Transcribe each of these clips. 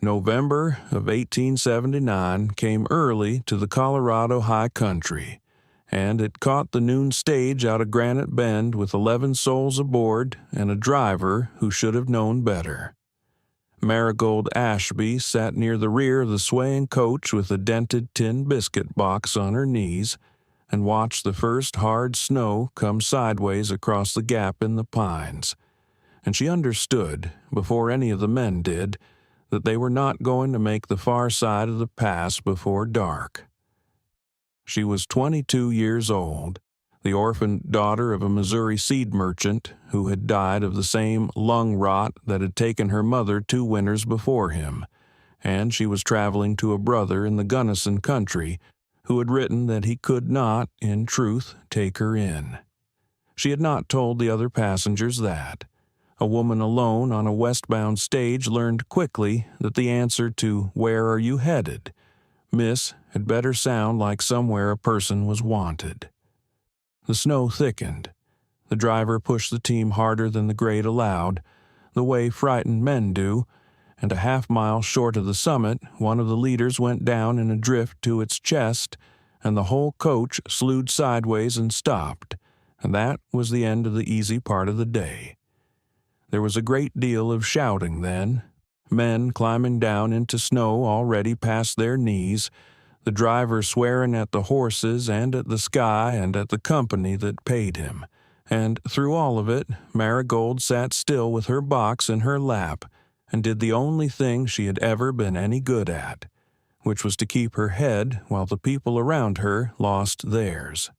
November of 1879 came early to the Colorado high country, and it caught the noon stage out of Granite Bend with 11 souls aboard and a driver who should have known better. Marigold Ashby sat near the rear of the swaying coach with a dented tin biscuit box on her knees and watched the first hard snow come sideways across the gap in the pines, and she understood, before any of the men did, that they were not going to make the far side of the pass before dark. She was 22 years old, the orphaned daughter of a Missouri seed merchant who had died of the same lung rot that had taken her mother 2 winters before him, and she was traveling to a brother in the Gunnison country who had written that he could not, in truth, take her in. She had not told the other passengers that. A woman alone on a westbound stage learned quickly that the answer to "Where are you headed?" "Miss" had better sound like somewhere a person was wanted. The snow thickened. The driver pushed the team harder than the grade allowed, the way frightened men do, and a half-mile short of the summit, one of the leaders went down in a drift to its chest, and the whole coach slewed sideways and stopped, and that was the end of the easy part of the day. There was a great deal of shouting then, men climbing down into snow already past their knees, the driver swearing at the horses and at the sky and at the company that paid him, and through all of it, Marigold sat still with her box in her lap and did the only thing she had ever been any good at, which was to keep her head while the people around her lost theirs.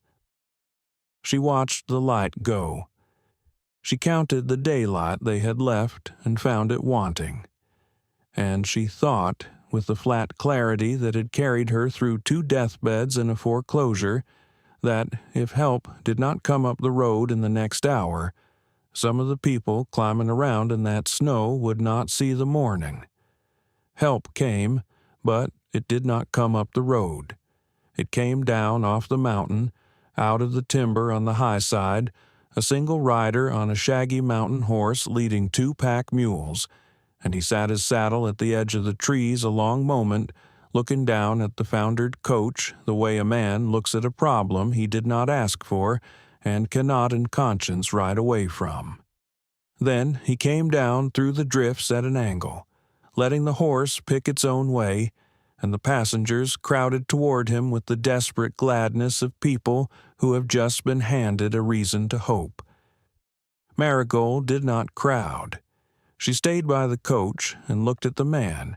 She watched the light go. She counted the daylight they had left and found it wanting. And she thought, with the flat clarity that had carried her through 2 deathbeds and a foreclosure, that if help did not come up the road in the next hour, some of the people climbing around in that snow would not see the morning. Help came, but it did not come up the road. It came down off the mountain, out of the timber on the high side, a single rider on a shaggy mountain horse leading 2 pack mules, and he sat his saddle at the edge of the trees a long moment, looking down at the foundered coach the way a man looks at a problem he did not ask for and cannot in conscience ride away from. Then he came down through the drifts at an angle, letting the horse pick its own way, and the passengers crowded toward him with the desperate gladness of people who have just been handed a reason to hope. Marigold did not crowd. She stayed by the coach and looked at the man,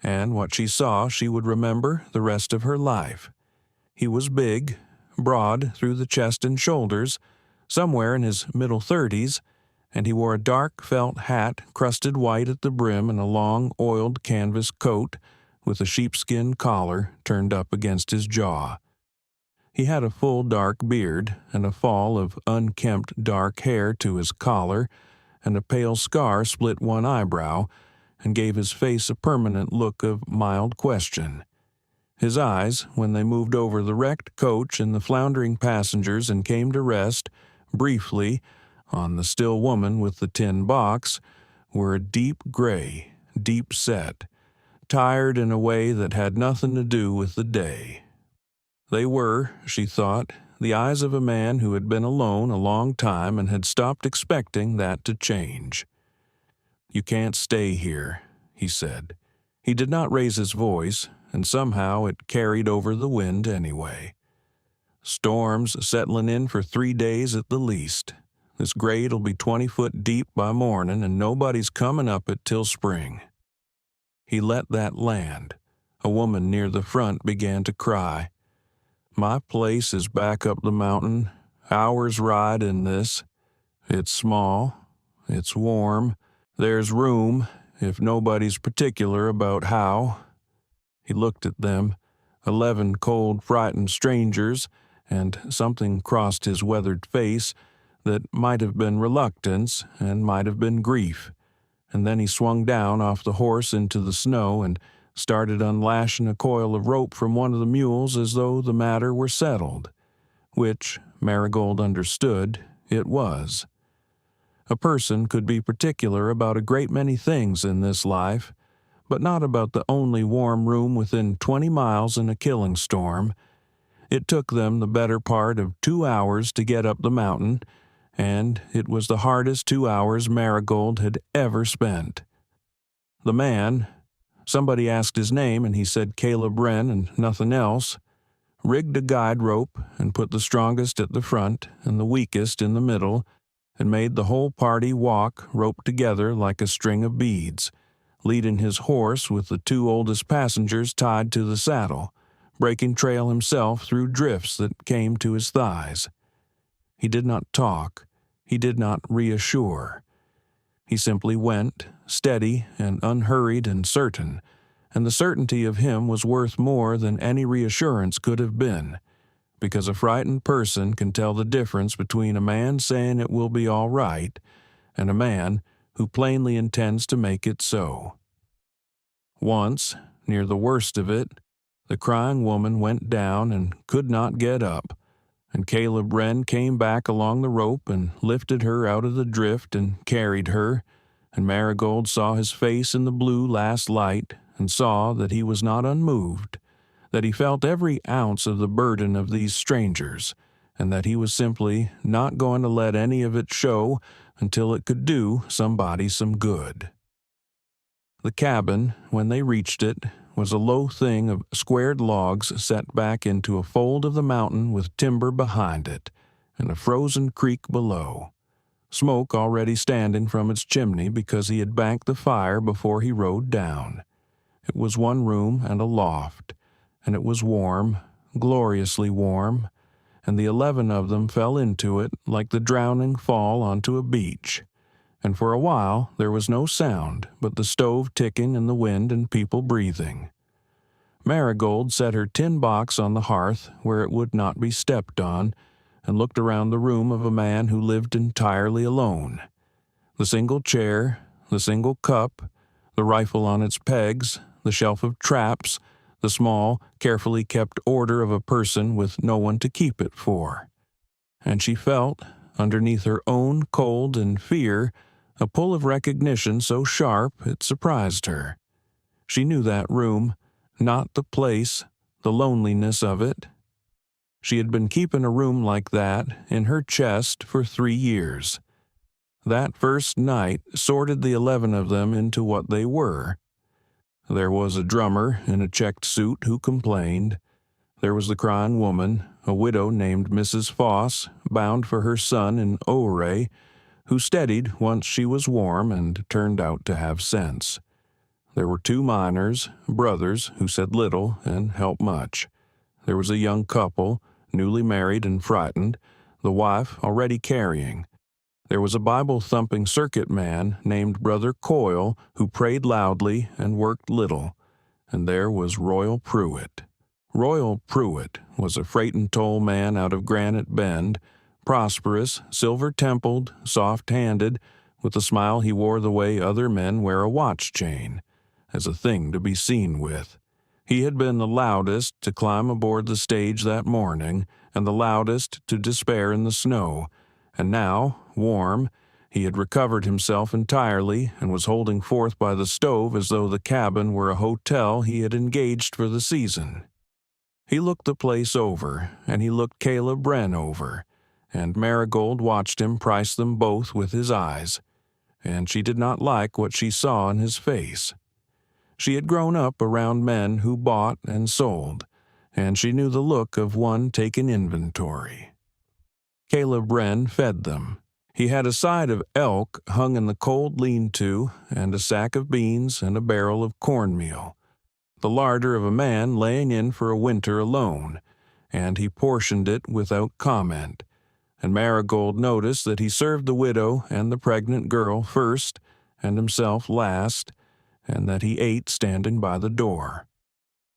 and what she saw she would remember the rest of her life. He was big, broad through the chest and shoulders, somewhere in his middle 30s, and he wore a dark felt hat crusted white at the brim and a long, oiled canvas coat with a sheepskin collar turned up against his jaw. He had a full dark beard and a fall of unkempt dark hair to his collar, and a pale scar split one eyebrow and gave his face a permanent look of mild question. His eyes, when they moved over the wrecked coach and the floundering passengers and came to rest, briefly, on the still woman with the tin box, were a deep gray, deep set, tired in a way that had nothing to do with the day. They were, she thought, the eyes of a man who had been alone a long time and had stopped expecting that to change. "You can't stay here," he said. He did not raise his voice, and somehow it carried over the wind anyway. "Storm's settling in for 3 days at the least. This grade'll be 20 foot deep by morning, and nobody's coming up it till spring." He let that land. A woman near the front began to cry. "My place is back up the mountain, hour's ride in this. It's small, it's warm, there's room, if nobody's particular about how." He looked at them, 11 cold, frightened strangers, and something crossed his weathered face that might have been reluctance and might have been grief, and then he swung down off the horse into the snow and started unlashing a coil of rope from one of the mules as though the matter were settled, which, Marigold understood, it was. A person could be particular about a great many things in this life, but not about the only warm room within 20 miles in a killing storm. It took them the better part of 2 hours to get up the mountain, and it was the hardest 2 hours Marigold had ever spent. The man, somebody asked his name and he said Caleb Wren and nothing else, rigged a guide rope and put the strongest at the front and the weakest in the middle, and made the whole party walk roped together like a string of beads, leading his horse with the 2 oldest passengers tied to the saddle, breaking trail himself through drifts that came to his thighs. He did not talk. He did not reassure. He simply went, steady and unhurried and certain, and the certainty of him was worth more than any reassurance could have been, because a frightened person can tell the difference between a man saying it will be all right and a man who plainly intends to make it so. Once, near the worst of it, the crying woman went down and could not get up, and Caleb Wren came back along the rope and lifted her out of the drift and carried her, and Marigold saw his face in the blue last light and saw that he was not unmoved, that he felt every ounce of the burden of these strangers, and that he was simply not going to let any of it show until it could do somebody some good. The cabin, when they reached it, was a low thing of squared logs set back into a fold of the mountain with timber behind it, and a frozen creek below. Smoke already standing from its chimney because he had banked the fire before he rode down. It was one room and a loft, and it was warm, gloriously warm, and the 11 of them fell into it like the drowning fall onto a beach. And for a while there was no sound but the stove ticking and the wind and people breathing. Marigold set her tin box on the hearth where it would not be stepped on, and looked around the room of a man who lived entirely alone. The single chair, the single cup, the rifle on its pegs, the shelf of traps, the small, carefully kept order of a person with no one to keep it for. And she felt, underneath her own cold and fear, a pull of recognition so sharp it surprised her. She knew that room, not the place, the loneliness of it. She had been keeping a room like that in her chest for 3 years. That first night sorted the 11 of them into what they were. There was a drummer in a checked suit who complained. There was the crying woman, a widow named Mrs. Foss, bound for her son in Ouray, who steadied once she was warm and turned out to have sense. There were 2 miners, brothers, who said little and helped much. There was a young couple, newly married and frightened, the wife already carrying. There was a Bible-thumping circuit man named Brother Coyle who prayed loudly and worked little. And there was Royal Pruitt. Royal Pruitt was a freight and toll man out of Granite Bend, prosperous, silver-templed, soft-handed, with a smile he wore the way other men wear a watch chain, as a thing to be seen with. He had been the loudest to climb aboard the stage that morning, and the loudest to despair in the snow, and now, warm, he had recovered himself entirely and was holding forth by the stove as though the cabin were a hotel he had engaged for the season. He looked the place over, and he looked Caleb Wren over, and Marigold watched him price them both with his eyes, and she did not like what she saw in his face. She had grown up around men who bought and sold, and she knew the look of one taking inventory. Caleb Wren fed them. He had a side of elk hung in the cold lean-to, and a sack of beans and a barrel of cornmeal, the larder of a man laying in for a winter alone, and he portioned it without comment, and Marigold noticed that he served the widow and the pregnant girl first, and himself last, and that he ate standing by the door.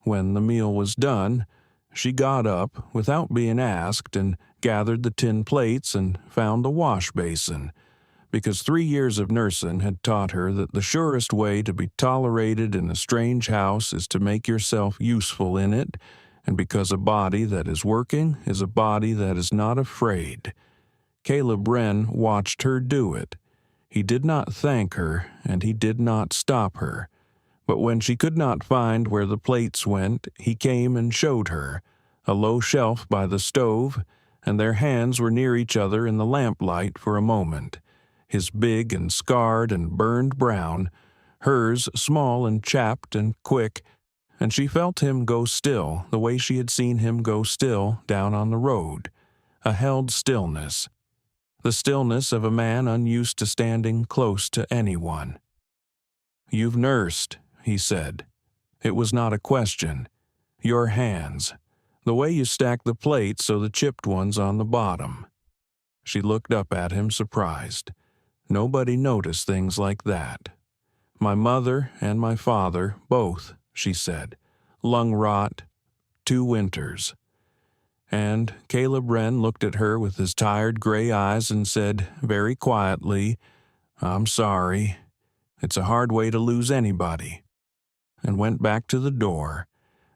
When the meal was done, she got up, without being asked, and gathered the tin plates and found the wash basin, because 3 years of nursing had taught her that the surest way to be tolerated in a strange house is to make yourself useful in it, and because a body that is working is a body that is not afraid. Caleb Wren watched her do it. He did not thank her, and he did not stop her, But when she could not find where the plates went, he came and showed her a low shelf by the stove, and their hands were near each other in the lamplight for a moment, his big and scarred and burned brown, hers small and chapped and quick, and she felt him go still the way she had seen him go still down on the road, a held stillness, the stillness of a man unused to standing close to anyone. "You've nursed," he said. It was not a question. "Your hands. The way you stack the plates so the chipped one's on the bottom." She looked up at him surprised. Nobody noticed things like that. "My mother and my father, both," she said. "Lung rot, 2 winters." And Caleb Wren looked at her with his tired gray eyes and said very quietly, "I'm sorry. It's a hard way to lose anybody," and went back to the door,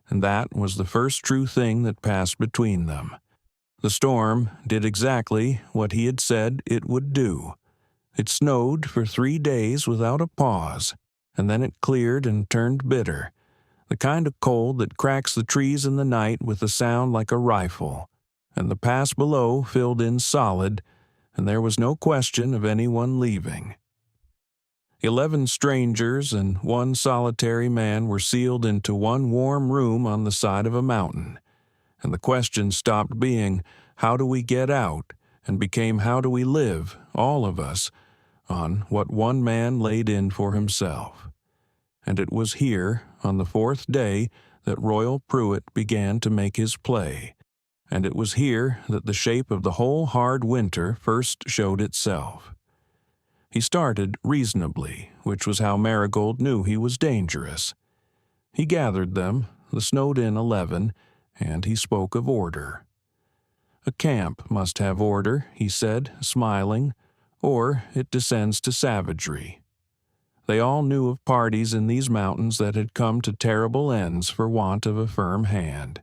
and that was the first true thing that passed between them. The storm did exactly what he had said it would do. It snowed for 3 days without a pause, and then it cleared and turned bitter, the kind of cold that cracks the trees in the night with a sound like a rifle, and the pass below filled in solid, and there was no question of anyone leaving. 11 strangers and 1 solitary man were sealed into one warm room on the side of a mountain, and the question stopped being, "How do we get out?" and became, "How do we live, all of us, on what one man laid in for himself?" And it was here, on the 4th day, that Royal Pruitt began to make his play, and it was here that the shape of the whole hard winter first showed itself. He started reasonably, which was how Marigold knew he was dangerous. He gathered them, the snowed-in 11, and he spoke of order. "A camp must have order," he said, smiling, "or it descends to savagery." They all knew of parties in these mountains that had come to terrible ends for want of a firm hand.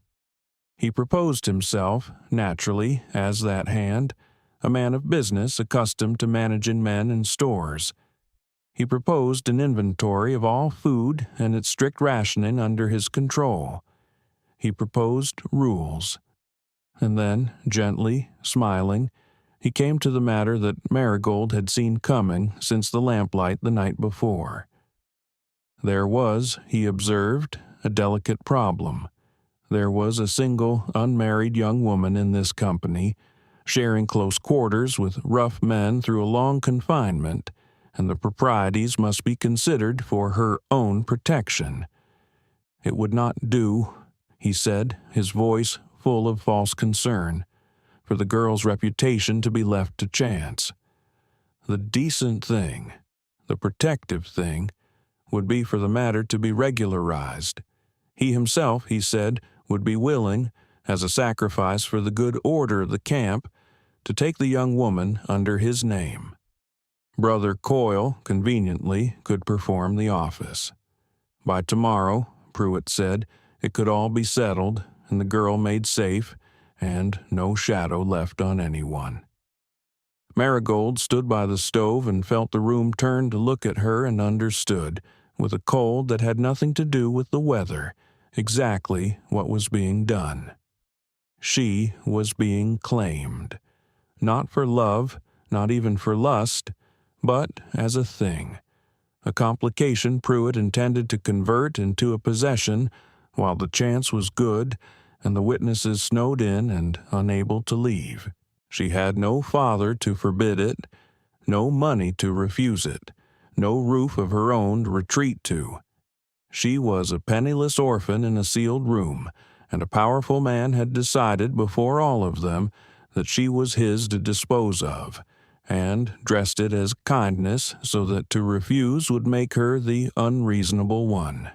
He proposed himself, naturally, as that hand, a man of business accustomed to managing men and stores. He proposed an inventory of all food and its strict rationing under his control. He proposed rules. And then, gently, smiling, he came to the matter that Marigold had seen coming since the lamplight the night before. There was, he observed, a delicate problem. There was a single unmarried young woman in this company, sharing close quarters with rough men through a long confinement, and the proprieties must be considered for her own protection. It would not do, he said, his voice full of false concern, for the girl's reputation to be left to chance. The decent thing, the protective thing, would be for the matter to be regularized. He himself, he said, would be willing, as a sacrifice for the good order of the camp, to take the young woman under his name. Brother Coyle, conveniently, could perform the office. By tomorrow, Pruitt said, it could all be settled, and the girl made safe, and no shadow left on anyone. Marigold stood by the stove and felt the room turn to look at her and understood, with a cold that had nothing to do with the weather, exactly what was being done. She was being claimed. Not for love, not even for lust, but as a thing, a complication Pruitt intended to convert into a possession while the chance was good and the witnesses snowed in and unable to leave. She had no father to forbid it, no money to refuse it, no roof of her own to retreat to. She was a penniless orphan in a sealed room, and a powerful man had decided before all of them that she was his to dispose of, and dressed it as kindness so that to refuse would make her the unreasonable one.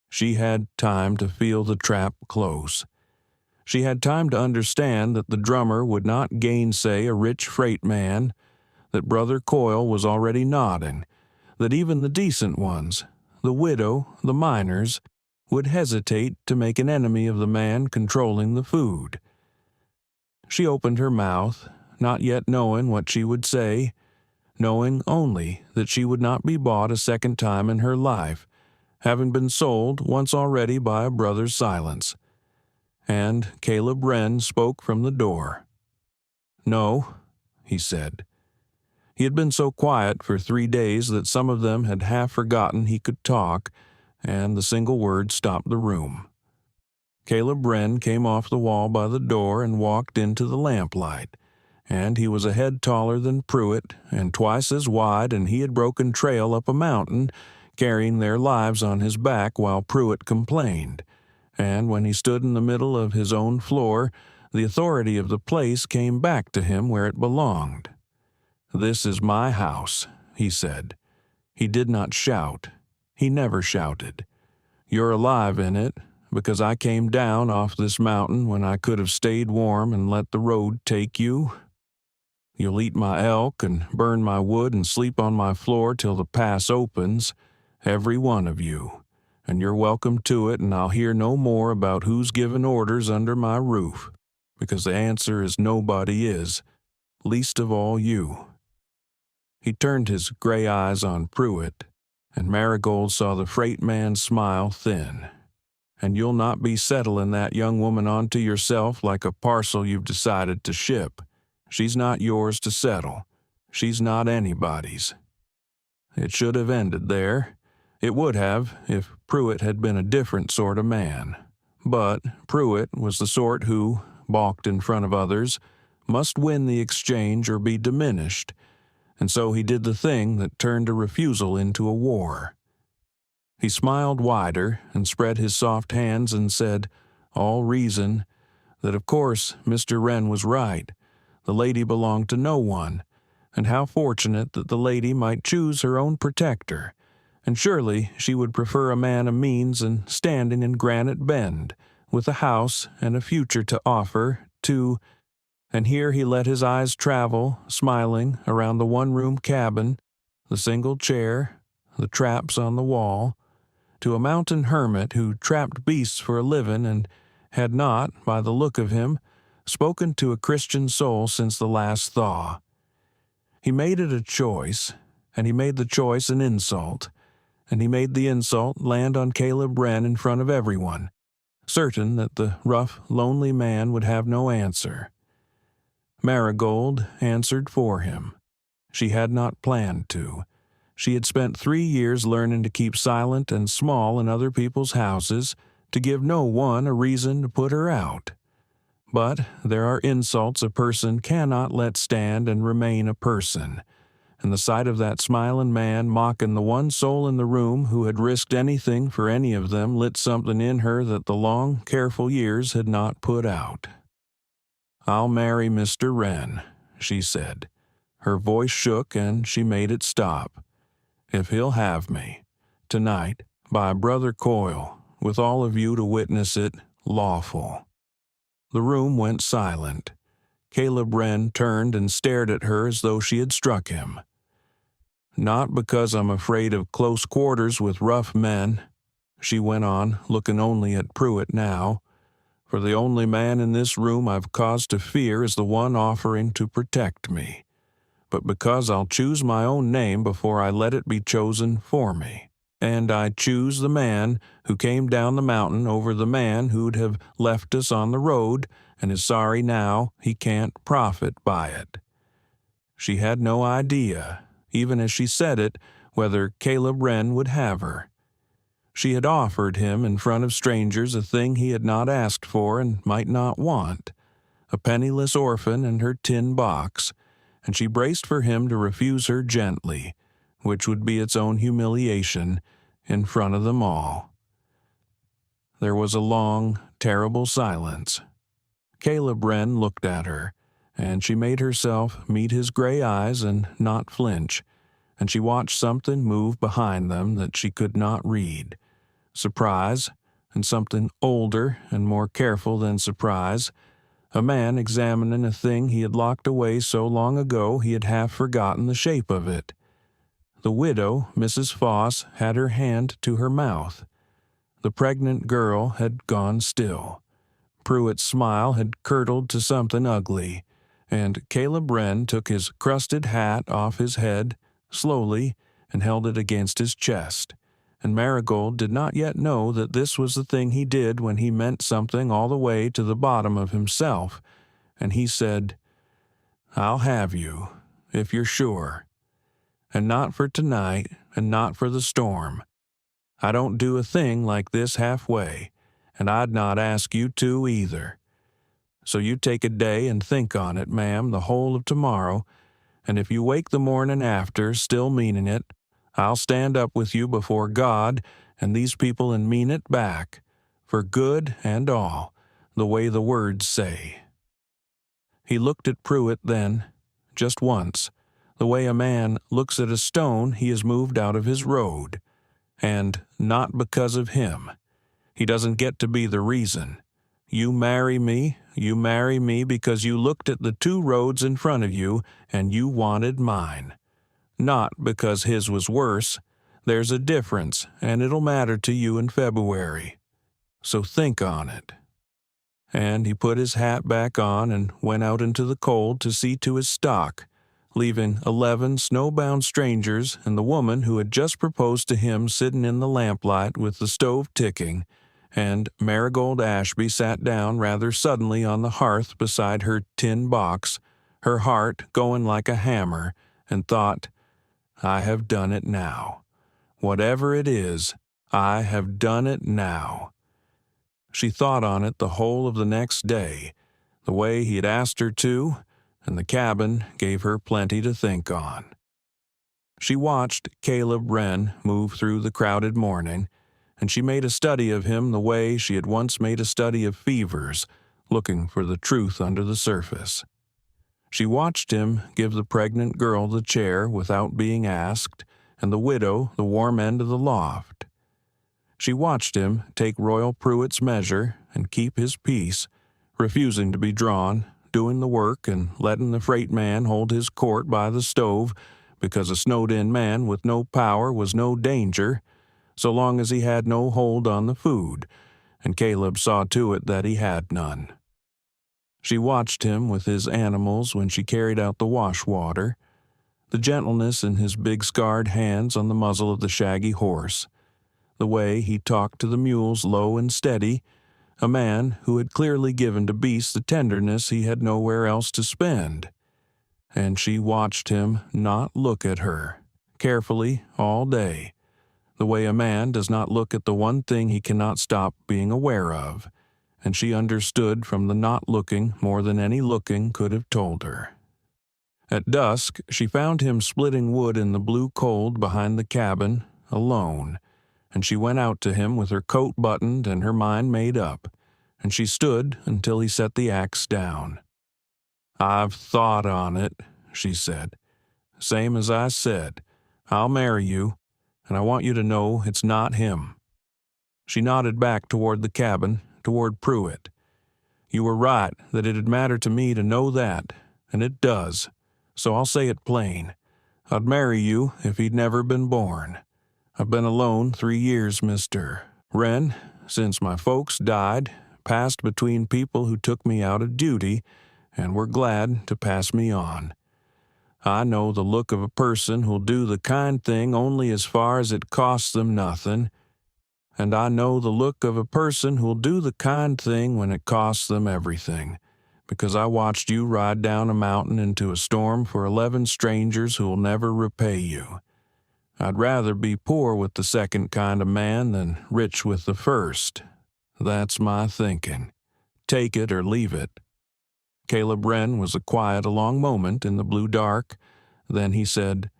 She had time to feel the trap close. She had time to understand that the drummer would not gainsay a rich freight man, that Brother Coyle was already nodding, that even the decent ones, the widow, the miners, would hesitate to make an enemy of the man controlling the food. She opened her mouth, not yet knowing what she would say, knowing only that she would not be bought a second time in her life, having been sold once already by a brother's silence. And Caleb Wren spoke from the door. "No," he said. He had been so quiet for 3 days that some of them had half forgotten he could talk, and the single word stopped the room. Caleb Wren came off the wall by the door and walked into the lamplight, and he was a head taller than Pruitt and twice as wide, and he had broken trail up a mountain, carrying their lives on his back while Pruitt complained. And when he stood in the middle of his own floor, the authority of the place came back to him where it belonged. "This is my house," he said. He did not shout. He never shouted. "You're alive in it, because I came down off this mountain when I could have stayed warm and let the road take you. You'll eat my elk and burn my wood and sleep on my floor till the pass opens, every one of you, and you're welcome to it, and I'll hear no more about who's given orders under my roof, because the answer is nobody is, least of all you." He turned his gray eyes on Pruitt, and Marigold saw the freight man's smile thin. "And you'll not be settling that young woman onto yourself like a parcel you've decided to ship. She's not yours to settle. She's not anybody's." It should have ended there. It would have if Pruitt had been a different sort of man. But Pruitt was the sort who, balked in front of others, must win the exchange or be diminished, and so he did the thing that turned a refusal into a war. He smiled wider and spread his soft hands and said, all reason, that of course Mr. Wren was right. The lady belonged to no one, and how fortunate that the lady might choose her own protector, and surely she would prefer a man of means and standing in Granite Bend, with a house and a future to offer, to— and here he let his eyes travel, smiling, around the one-room cabin, the single chair, the traps on the wall, to a mountain hermit who trapped beasts for a living and had not, by the look of him, spoken to a Christian soul since the last thaw. He made it a choice, and he made the choice an insult, and he made the insult land on Caleb Wren in front of everyone, certain that the rough, lonely man would have no answer. Marigold answered for him. She had not planned to. She had spent 3 years learning to keep silent and small in other people's houses, to give no one a reason to put her out. But there are insults a person cannot let stand and remain a person, and the sight of that smiling man mocking the one soul in the room who had risked anything for any of them lit something in her that the long, careful years had not put out. "I'll marry Mr. Wren," she said. Her voice shook and she made it stop. "If he'll have me. Tonight, by Brother Coyle, with all of you to witness it, lawful." The room went silent. Caleb Wren turned and stared at her as though she had struck him. "Not because I'm afraid of close quarters with rough men," she went on, looking only at Pruitt now, "for the only man in this room I've cause to fear is the one offering to protect me, but because I'll choose my own name before I let it be chosen for me. And I choose the man who came down the mountain over the man who'd have left us on the road and is sorry now he can't profit by it." She had no idea, even as she said it, whether Caleb Wren would have her. She had offered him in front of strangers a thing he had not asked for and might not want, a penniless orphan and her tin box, and she braced for him to refuse her gently, which would be its own humiliation, in front of them all. There was a long, terrible silence. Caleb Wren looked at her, and she made herself meet his gray eyes and not flinch, and she watched something move behind them that she could not read. Surprise, and something older and more careful than surprise, a man examining a thing he had locked away so long ago he had half forgotten the shape of it. The widow, Mrs. Foss, had her hand to her mouth. The pregnant girl had gone still. Pruitt's smile had curdled to something ugly, and Caleb Wren took his crusted hat off his head, slowly, and held it against his chest, and Marigold did not yet know that this was the thing he did when he meant something all the way to the bottom of himself, and he said, "I'll have you, if you're sure. And not for tonight, and not for the storm. I don't do a thing like this halfway, and I'd not ask you to either. So you take a day and think on it, ma'am, the whole of tomorrow, and if you wake the morning after still meaning it, I'll stand up with you before God and these people and mean it back, for good and all, the way the words say." He looked at Pruitt then, just once, the way a man looks at a stone he has moved out of his road, and not because of him. He doesn't get to be the reason. You marry me because you looked at the two roads in front of you and you wanted mine. Not because his was worse. There's a difference, and it'll matter to you in February. So think on it. And he put his hat back on and went out into the cold to see to his stock, leaving 11 snowbound strangers and the woman who had just proposed to him sitting in the lamplight with the stove ticking, and Marigold Ashby sat down rather suddenly on the hearth beside her tin box, her heart going like a hammer, and thought, "I have done it now. Whatever it is, I have done it now." She thought on it the whole of the next day, the way he had asked her to, and the cabin gave her plenty to think on. She watched Caleb Wren move through the crowded morning, and she made a study of him the way she had once made a study of fevers, looking for the truth under the surface. She watched him give the pregnant girl the chair without being asked, and the widow the warm end of the loft. She watched him take Royal Pruitt's measure and keep his peace, refusing to be drawn, doing the work and letting the freight man hold his court by the stove, because a snowed-in man with no power was no danger, so long as he had no hold on the food, and Caleb saw to it that he had none. She watched him with his animals when she carried out the wash water, the gentleness in his big scarred hands on the muzzle of the shaggy horse, the way he talked to the mules low and steady, a man who had clearly given to beasts the tenderness he had nowhere else to spend. And she watched him not look at her, carefully all day, the way a man does not look at the one thing he cannot stop being aware of, and she understood from the not looking more than any looking could have told her. At dusk, she found him splitting wood in the blue cold behind the cabin, alone, and she went out to him with her coat buttoned and her mind made up, and she stood until he set the axe down. "I've thought on it," she said. "Same as I said. I'll marry you, and I want you to know it's not him." She nodded back toward the cabin, toward Pruitt. "You were right that it'd matter to me to know that, and it does, so I'll say it plain. I'd marry you if he'd never been born. I've been alone 3 years, Mr. Wren, since my folks died, passed between people who took me out of duty and were glad to pass me on. I know the look of a person who'll do the kind thing only as far as it costs them nothing, and I know the look of a person who'll do the kind thing when it costs them everything, because I watched you ride down a mountain into a storm for 11 strangers who'll never repay you. I'd rather be poor with the second kind of man than rich with the first. That's my thinking. Take it or leave it." Caleb Wren was quiet a long moment in the blue dark. Then he said,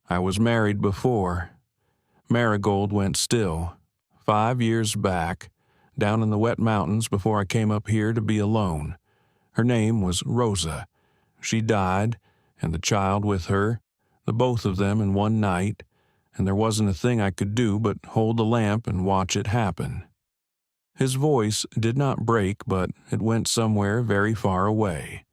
"I was married before." Marigold went still. 5 years back, down in the wet mountains before I came up here to be alone. Her name was Rosa. She died, and the child with her, the both of them in one night, and there wasn't a thing I could do but hold the lamp and watch it happen. His voice did not break, but it went somewhere very far away.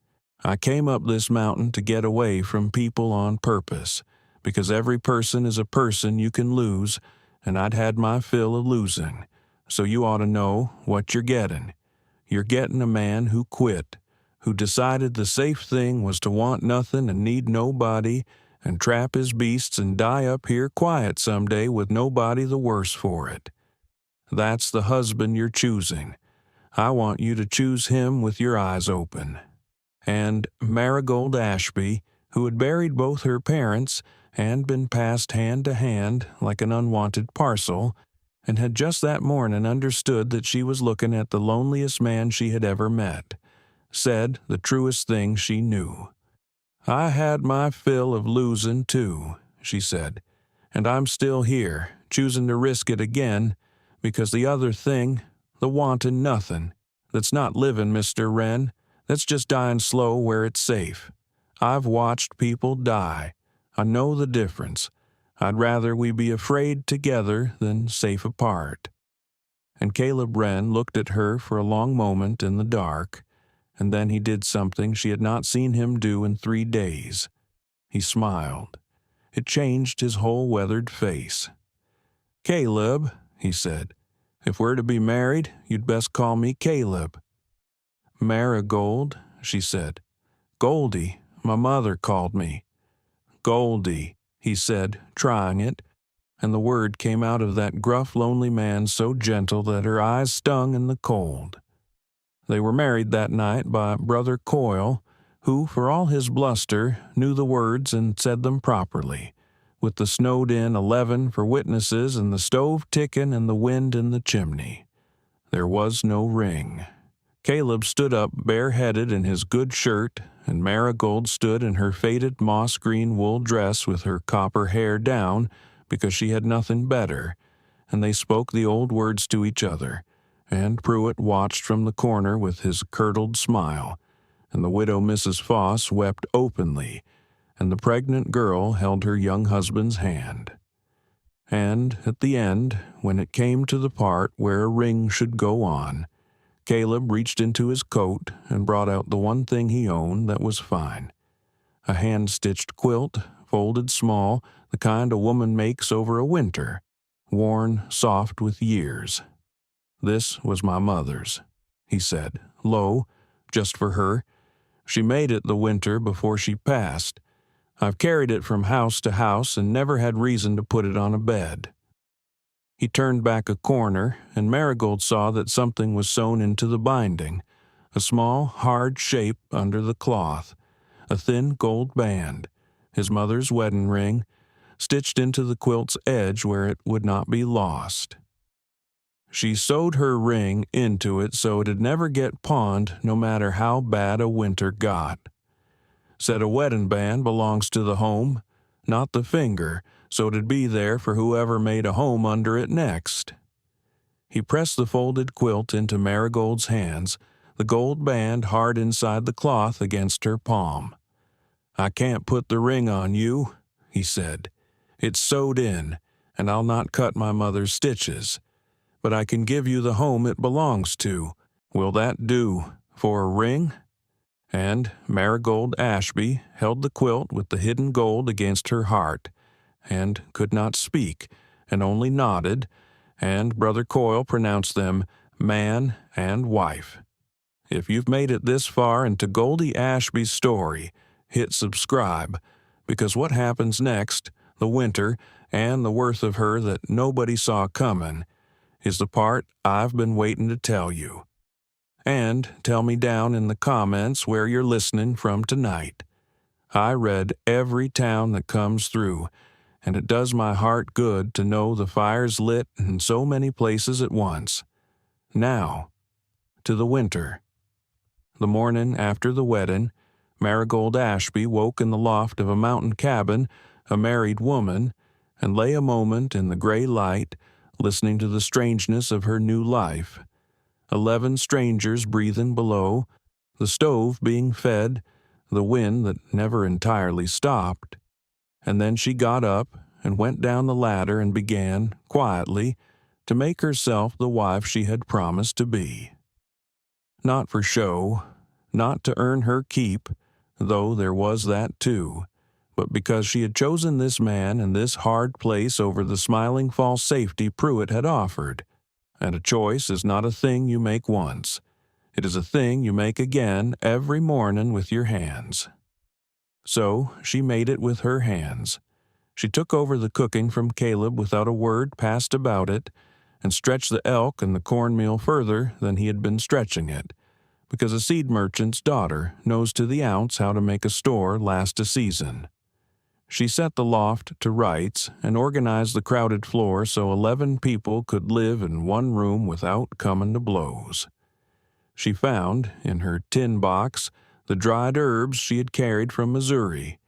I came up this mountain to get away from people on purpose, because every person is a person you can lose, and I'd had my fill of losing. So you ought to know what you're getting. You're getting a man who quit, who decided the safe thing was to want nothing and need nobody, and trap his beasts and die up here quiet someday with nobody the worse for it. That's the husband you're choosing. I want you to choose him with your eyes open." And Marigold Ashby, who had buried both her parents and been passed hand to hand like an unwanted parcel, and had just that morning understood that she was looking at the loneliest man she had ever met, said the truest thing she knew. "I had my fill of losing, too," she said, "and I'm still here, choosing to risk it again, because the other thing, the wanting nothing, that's not living, Mr. Wren, that's just dying slow where it's safe. I've watched people die. I know the difference. I'd rather we be afraid together than safe apart." And Caleb Wren looked at her for a long moment in the dark, and then he did something she had not seen him do in 3 days. He smiled. It changed his whole weathered face. "Caleb," he said, "if we're to be married, you'd best call me Caleb." "Marigold," she said. "Goldie, my mother called me." "Goldie," he said, trying it, and the word came out of that gruff, lonely man so gentle that her eyes stung in the cold. They were married that night by Brother Coyle, who, for all his bluster, knew the words and said them properly, with the snowed-in 11 for witnesses and the stove ticking and the wind in the chimney. There was no ring. Caleb stood up bareheaded in his good shirt, and Marigold stood in her faded moss-green wool dress with her copper hair down because she had nothing better, and they spoke the old words to each other, and Pruitt watched from the corner with his curdled smile, and the widow Mrs. Foss wept openly, and the pregnant girl held her young husband's hand. And at the end, when it came to the part where a ring should go on, Caleb reached into his coat and brought out the one thing he owned that was fine. A hand-stitched quilt, folded small, the kind a woman makes over a winter, worn soft with years. "This was my mother's," he said, low, "just for her. She made it the winter before she passed. I've carried it from house to house and never had reason to put it on a bed." He turned back a corner, and Marigold saw that something was sewn into the binding, a small, hard shape under the cloth, a thin gold band, his mother's wedding ring, stitched into the quilt's edge where it would not be lost. She sewed her ring into it so it'd never get pawned no matter how bad a winter got. Said a wedding band belongs to the home, not the finger, so it'd be there for whoever made a home under it next. He pressed the folded quilt into Marigold's hands, the gold band hard inside the cloth against her palm. "I can't put the ring on you," he said. "It's sewed in, and I'll not cut my mother's stitches. But I can give you the home it belongs to. Will that do for a ring?" And Marigold Ashby held the quilt with the hidden gold against her heart, and could not speak, and only nodded, and Brother Coyle pronounced them man and wife. If you've made it this far into Goldie Ashby's story, hit subscribe, because what happens next, the winter, and the worth of her that nobody saw coming, is the part I've been waiting to tell you. And tell me down in the comments where you're listening from tonight. I read every town that comes through, and it does my heart good to know the fire's lit in so many places at once. Now, to the winter. The morning after the wedding, Marigold Ashby woke in the loft of a mountain cabin, a married woman, and lay a moment in the gray light, listening to the strangeness of her new life. 11 strangers breathing below, the stove being fed, the wind that never entirely stopped. And then she got up and went down the ladder and began, quietly, to make herself the wife she had promised to be. Not for show, not to earn her keep, though there was that too, but because she had chosen this man and this hard place over the smiling false safety Pruitt had offered. And a choice is not a thing you make once. It is a thing you make again every morning with your hands. So she made it with her hands. She took over the cooking from Caleb without a word passed about it, and stretched the elk and the cornmeal further than he had been stretching it, because a seed merchant's daughter knows to the ounce how to make a store last a season. She set the loft to rights and organized the crowded floor so 11 people could live in one room without coming to blows. She found, in her tin box, the dried herbs she had carried from Missouri,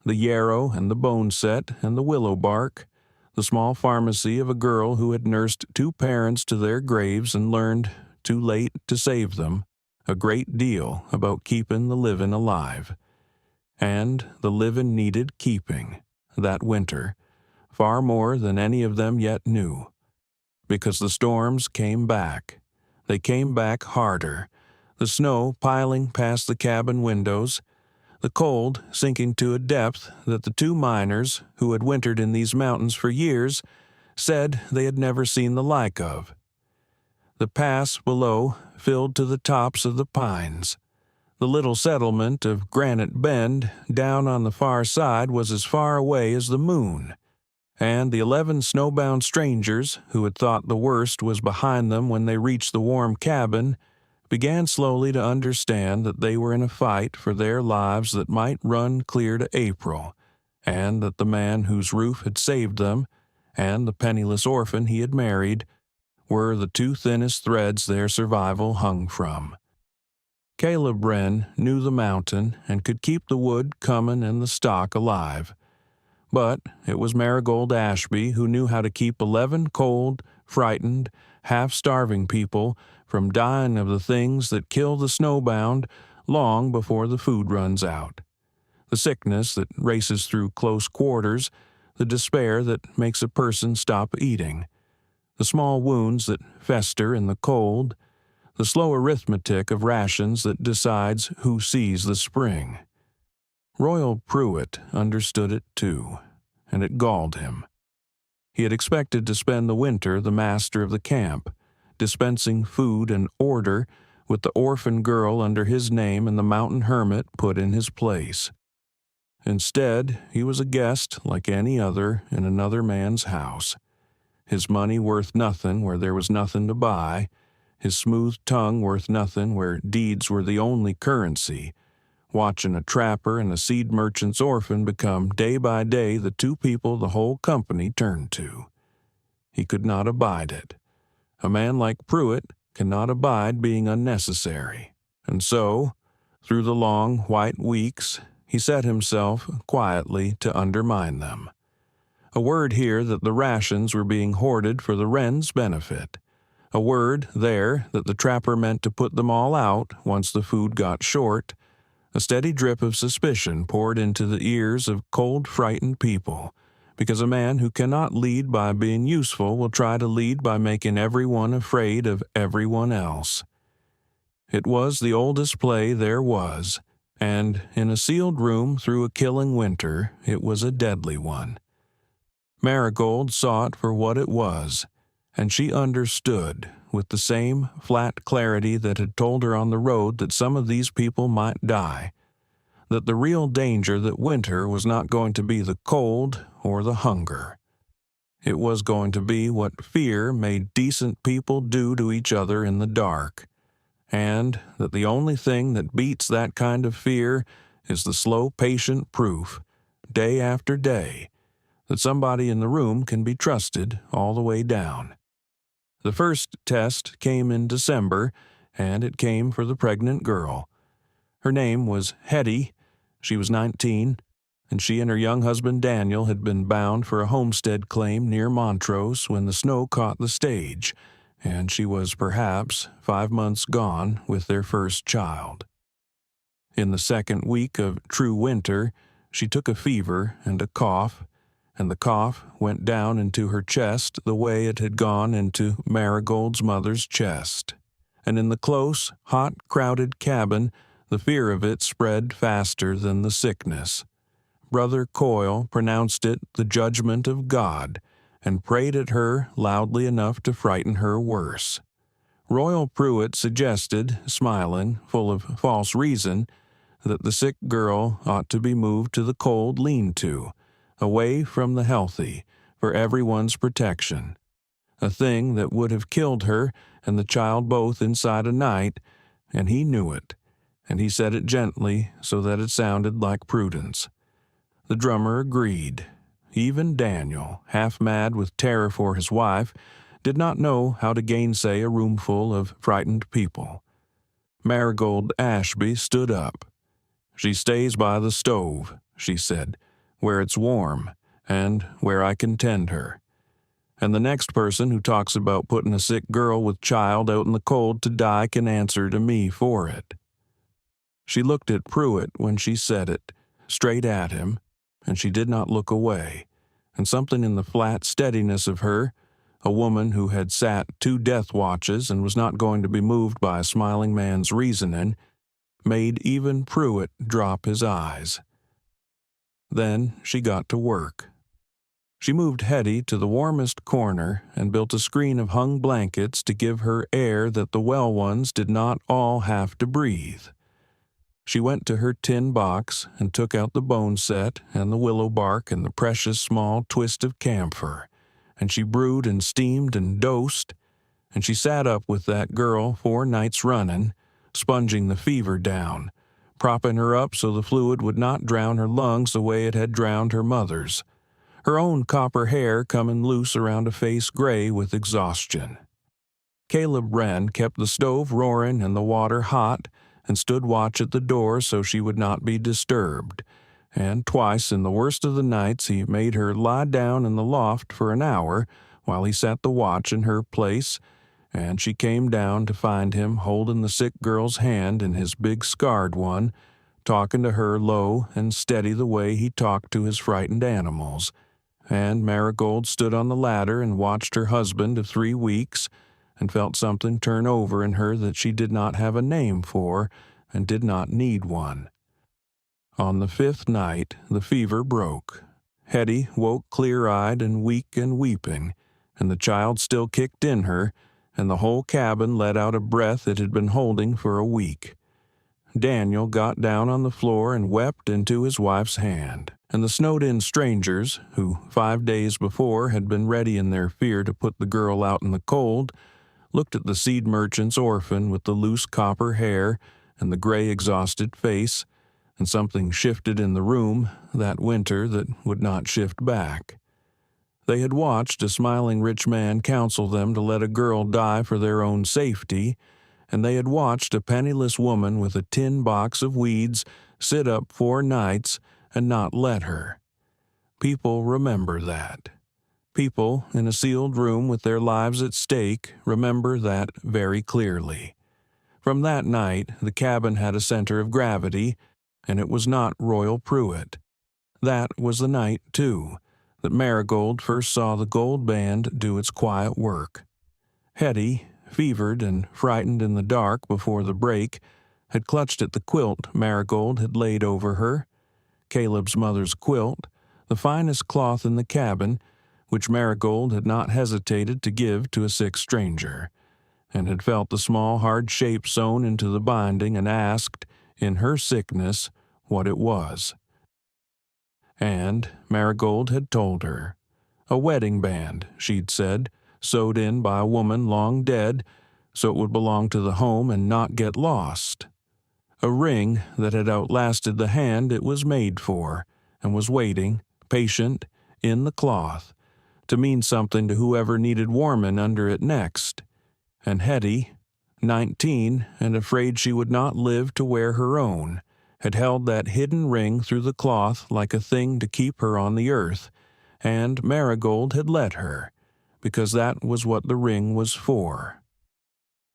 the yarrow and the boneset and the willow bark, the small pharmacy of a girl who had nursed 2 parents to their graves and learned, too late to save them, a great deal about keeping the living alive. And the living needed keeping, that winter, far more than any of them yet knew. Because the storms came back. They came back harder, the snow piling past the cabin windows, the cold sinking to a depth that the 2 miners, who had wintered in these mountains for years, said they had never seen the like of. The pass below filled to the tops of the pines. The little settlement of Granite Bend down on the far side was as far away as the moon, and the 11 snowbound strangers, who had thought the worst was behind them when they reached the warm cabin, began slowly to understand that they were in a fight for their lives that might run clear to April, and that the man whose roof had saved them, and the penniless orphan he had married, were the 2 thinnest threads their survival hung from. Caleb Wren knew the mountain and could keep the wood coming and the stock alive. But it was Marigold Ashby who knew how to keep 11 cold, frightened, half-starving people from dying of the things that kill the snowbound long before the food runs out. The sickness that races through close quarters, the despair that makes a person stop eating, the small wounds that fester in the cold, the slow arithmetic of rations that decides who sees the spring. Royal Pruitt understood it too, and it galled him. He had expected to spend the winter the master of the camp, dispensing food and order with the orphan girl under his name and the mountain hermit put in his place. Instead, he was a guest like any other in another man's house. His money worth nothing where there was nothing to buy, his smooth tongue worth nothing where deeds were the only currency, watching a trapper and a seed merchant's orphan become day by day the 2 people the whole company turned to. He could not abide it. A man like Pruitt cannot abide being unnecessary, and so, through the long white weeks, he set himself quietly to undermine them. A word here that the rations were being hoarded for the Wrens' benefit. A word there that the trapper meant to put them all out once the food got short. A steady drip of suspicion poured into the ears of cold, frightened people, because a man who cannot lead by being useful will try to lead by making everyone afraid of everyone else. It was the oldest play there was, and in a sealed room through a killing winter, it was a deadly one. Marigold saw it for what it was, and she understood, with the same flat clarity that had told her on the road that some of these people might die, that the real danger that winter was not going to be the cold or the hunger. It was going to be what fear made decent people do to each other in the dark, and that the only thing that beats that kind of fear is the slow, patient proof, day after day, that somebody in the room can be trusted all the way down. The first test came in December, and it came for the pregnant girl. Her name was Hetty. She was 19, and she and her young husband Daniel had been bound for a homestead claim near Montrose when the snow caught the stage, and she was perhaps 5 months gone with their first child. In the second week of true winter, she took a fever and a cough, and the cough went down into her chest the way it had gone into Marigold's mother's chest. And in the close, hot, crowded cabin, the fear of it spread faster than the sickness. Brother Coyle pronounced it the judgment of God, and prayed at her loudly enough to frighten her worse. Royal Pruitt suggested, smiling, full of false reason, that the sick girl ought to be moved to the cold lean-to, away from the healthy, for everyone's protection, a thing that would have killed her and the child both inside a night, and he knew it, and he said it gently so that it sounded like prudence. The drummer agreed. Even Daniel, half mad with terror for his wife, did not know how to gainsay a roomful of frightened people. Marigold Ashby stood up. "She stays by the stove," she said, "where it's warm, and where I can tend her. And the next person who talks about putting a sick girl with child out in the cold to die can answer to me for it." She looked at Pruitt when she said it, straight at him, and she did not look away, and something in the flat steadiness of her, a woman who had sat 2 death watches and was not going to be moved by a smiling man's reasoning, made even Pruitt drop his eyes. Then she got to work. She moved Hetty to the warmest corner and built a screen of hung blankets to give her air that the well ones did not all have to breathe. She went to her tin box and took out the bone set and the willow bark and the precious small twist of camphor, and she brewed and steamed and dosed, and she sat up with that girl 4 nights running, sponging the fever down, propping her up so the fluid would not drown her lungs the way it had drowned her mother's, her own copper hair coming loose around a face gray with exhaustion. Caleb Wren kept the stove roaring and the water hot, and stood watch at the door so she would not be disturbed, and twice in the worst of the nights he made her lie down in the loft for an hour while he set the watch in her place, and she came down to find him holding the sick girl's hand in his big scarred one, talking to her low and steady the way he talked to his frightened animals, and Marigold stood on the ladder and watched her husband of 3 weeks, and felt something turn over in her that she did not have a name for and did not need one. On the 5th night, the fever broke. Hetty woke clear-eyed and weak and weeping, and the child still kicked in her, and the whole cabin let out a breath it had been holding for a week. Daniel got down on the floor and wept into his wife's hand, and the snowed-in strangers, who 5 days before had been ready in their fear to put the girl out in the cold, looked at the seed merchant's orphan with the loose copper hair and the gray exhausted face, and something shifted in the room that winter that would not shift back. They had watched a smiling rich man counsel them to let a girl die for their own safety, and they had watched a penniless woman with a tin box of weeds sit up 4 nights and not let her. People remember that. People in a sealed room with their lives at stake remember that very clearly. From that night, the cabin had a center of gravity, and it was not Royal Pruitt. That was the night, too, that Marigold first saw the gold band do its quiet work. Hetty, fevered and frightened in the dark before the break, had clutched at the quilt Marigold had laid over her, Caleb's mother's quilt, the finest cloth in the cabin, which Marigold had not hesitated to give to a sick stranger, and had felt the small hard shape sewn into the binding and asked, in her sickness, what it was. And Marigold had told her. A wedding band, she'd said, sewed in by a woman long dead, so it would belong to the home and not get lost. A ring that had outlasted the hand it was made for, and was waiting, patient, in the cloth, to mean something to whoever needed warming under it next. And Hetty, 19 and afraid she would not live to wear her own, had held that hidden ring through the cloth like a thing to keep her on the earth, and Marigold had let her, because that was what the ring was for.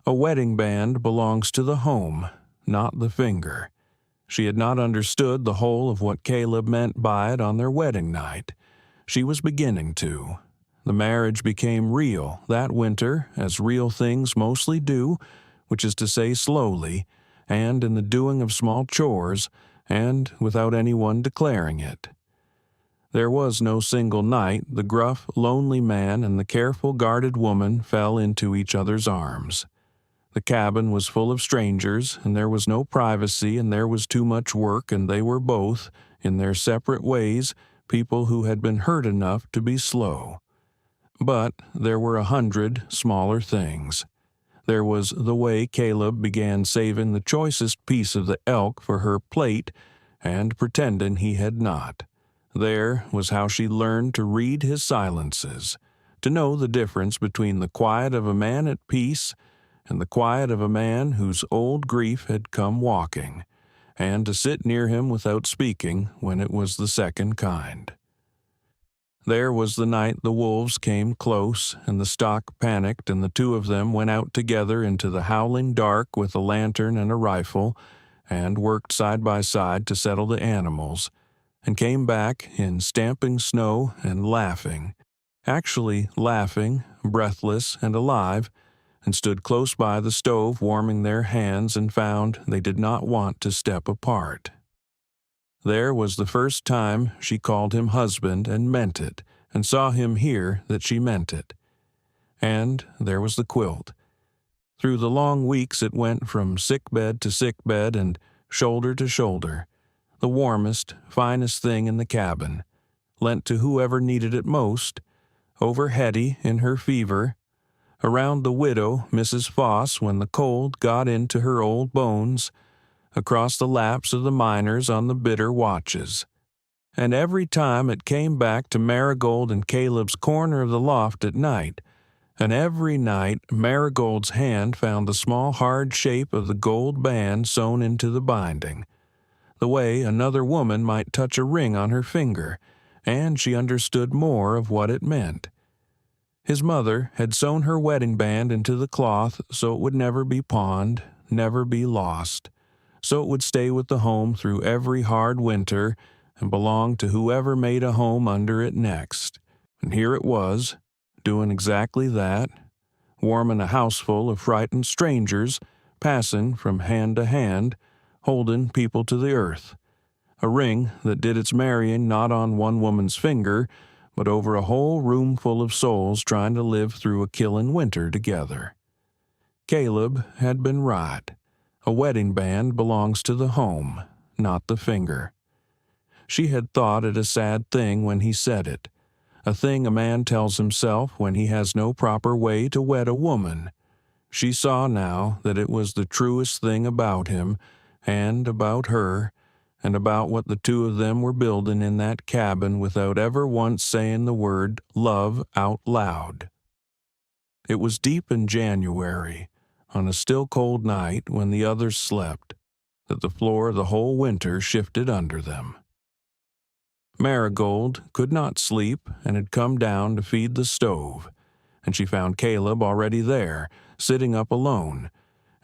A wedding band belongs to the home, not the finger. She had not understood the whole of what Caleb meant by it on their wedding night. She was beginning to. The marriage became real that winter, as real things mostly do, which is to say slowly, and in the doing of small chores, and without anyone declaring it. There was no single night the gruff, lonely man and the careful, guarded woman fell into each other's arms. The cabin was full of strangers, and there was no privacy, and there was too much work, and they were both, in their separate ways, people who had been hurt enough to be slow. But there were 100 smaller things. There was the way Caleb began saving the choicest piece of the elk for her plate and pretending he had not. There was how she learned to read his silences, to know the difference between the quiet of a man at peace and the quiet of a man whose old grief had come walking, and to sit near him without speaking when it was the second kind. There was the night the wolves came close, and the stock panicked, and the two of them went out together into the howling dark with a lantern and a rifle, and worked side by side to settle the animals, and came back in stamping snow and laughing, actually laughing, breathless and alive, and stood close by the stove warming their hands and found they did not want to step apart. There was the first time she called him husband and meant it, and saw him hear that she meant it. And there was the quilt. Through the long weeks it went from sickbed to sickbed and shoulder to shoulder, the warmest, finest thing in the cabin, lent to whoever needed it most, over Hetty in her fever, around the widow, Mrs. Foss, when the cold got into her old bones, across the laps of the miners on the bitter watches. And every time it came back to Marigold and Caleb's corner of the loft at night, and every night Marigold's hand found the small hard shape of the gold band sewn into the binding, the way another woman might touch a ring on her finger, and she understood more of what it meant. His mother had sewn her wedding band into the cloth so it would never be pawned, never be lost, so it would stay with the home through every hard winter and belong to whoever made a home under it next. And here it was, doing exactly that, warming a houseful of frightened strangers, passing from hand to hand, holding people to the earth. A ring that did its marrying not on one woman's finger, but over a whole room full of souls trying to live through a killing winter together. Caleb had been right. A wedding band belongs to the home, not the finger. She had thought it a sad thing when he said it, a thing a man tells himself when he has no proper way to wed a woman. She saw now that it was the truest thing about him, and about her, and about what the two of them were building in that cabin without ever once saying the word love out loud. It was deep in January, on a still cold night when the others slept, that the floor of the whole winter shifted under them. Marigold could not sleep and had come down to feed the stove, and she found Caleb already there, sitting up alone,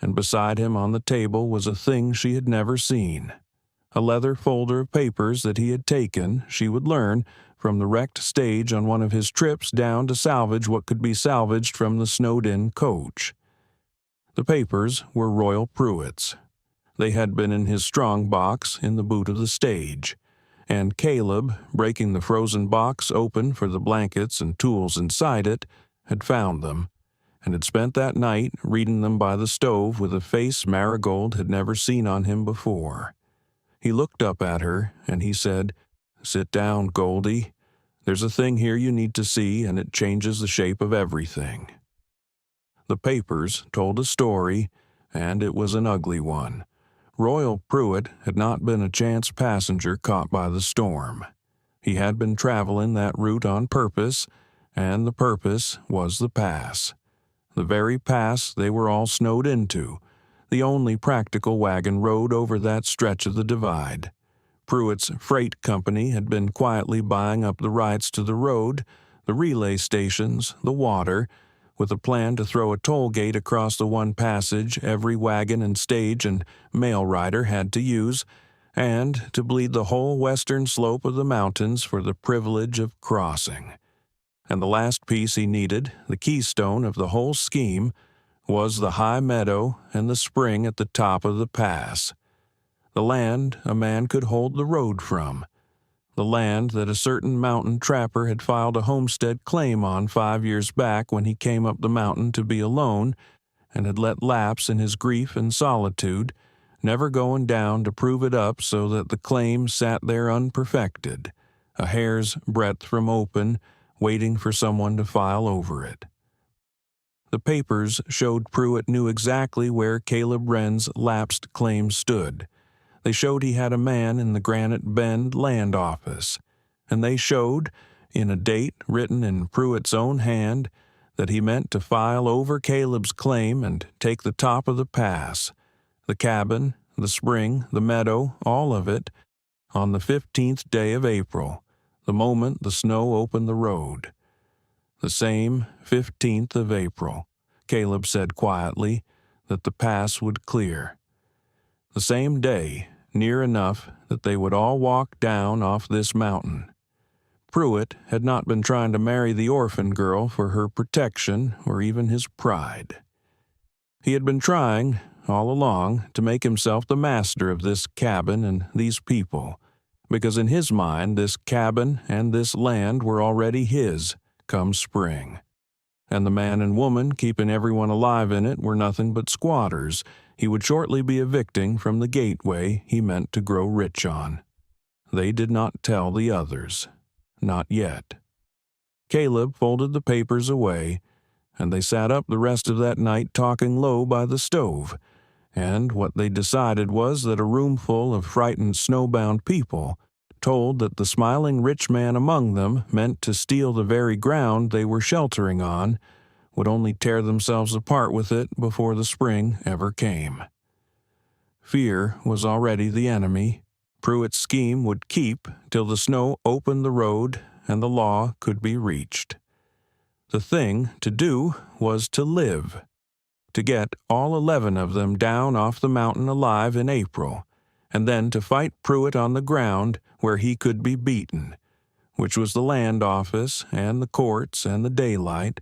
and beside him on the table was a thing she had never seen. A leather folder of papers that he had taken, she would learn, from the wrecked stage on one of his trips down to salvage what could be salvaged from the snowed-in coach. The papers were Royal Pruitt's. They had been in his strong box in the boot of the stage, and Caleb, breaking the frozen box open for the blankets and tools inside it, had found them, and had spent that night reading them by the stove with a face Marigold had never seen on him before. He looked up at her, and he said, "Sit down, Goldie. There's a thing here you need to see, and it changes the shape of everything." The papers told a story, and it was an ugly one. Royal Pruitt had not been a chance passenger caught by the storm. He had been traveling that route on purpose, and the purpose was the pass. The very pass they were all snowed into, the only practical wagon road over that stretch of the divide. Pruitt's freight company had been quietly buying up the rights to the road, the relay stations, the water, with a plan to throw a toll gate across the one passage every wagon and stage and mail rider had to use, and to bleed the whole western slope of the mountains for the privilege of crossing. And the last piece he needed, the keystone of the whole scheme, was the high meadow and the spring at the top of the pass. The land a man could hold the road from. The land that a certain mountain trapper had filed a homestead claim on 5 years back when he came up the mountain to be alone, and had let lapse in his grief and solitude, never going down to prove it up so that the claim sat there unperfected, a hair's breadth from open, waiting for someone to file over it. The papers showed Pruitt knew exactly where Caleb Wren's lapsed claim stood. They showed he had a man in the Granite Bend land office, and they showed, in a date written in Pruitt's own hand, that he meant to file over Caleb's claim and take the top of the pass, the cabin, the spring, the meadow, all of it, on the 15th day of April, the moment the snow opened the road. The same 15th of April, Caleb said quietly, that the pass would clear. The same day, near enough that they would all walk down off this mountain. Pruitt had not been trying to marry the orphan girl for her protection or even his pride. He had been trying, all along, to make himself the master of this cabin and these people, because in his mind this cabin and this land were already his come spring. And the man and woman keeping everyone alive in it were nothing but squatters he would shortly be evicting from the gateway he meant to grow rich on. They did not tell the others. Not yet. Caleb folded the papers away, and they sat up the rest of that night talking low by the stove, and what they decided was that a roomful of frightened snowbound people, told that the smiling rich man among them meant to steal the very ground they were sheltering on, would only tear themselves apart with it before the spring ever came. Fear was already the enemy. Pruitt's scheme would keep till the snow opened the road and the law could be reached. The thing to do was to live, to get all 11 of them down off the mountain alive in April, and then to fight Pruitt on the ground where he could be beaten, which was the land office and the courts and the daylight,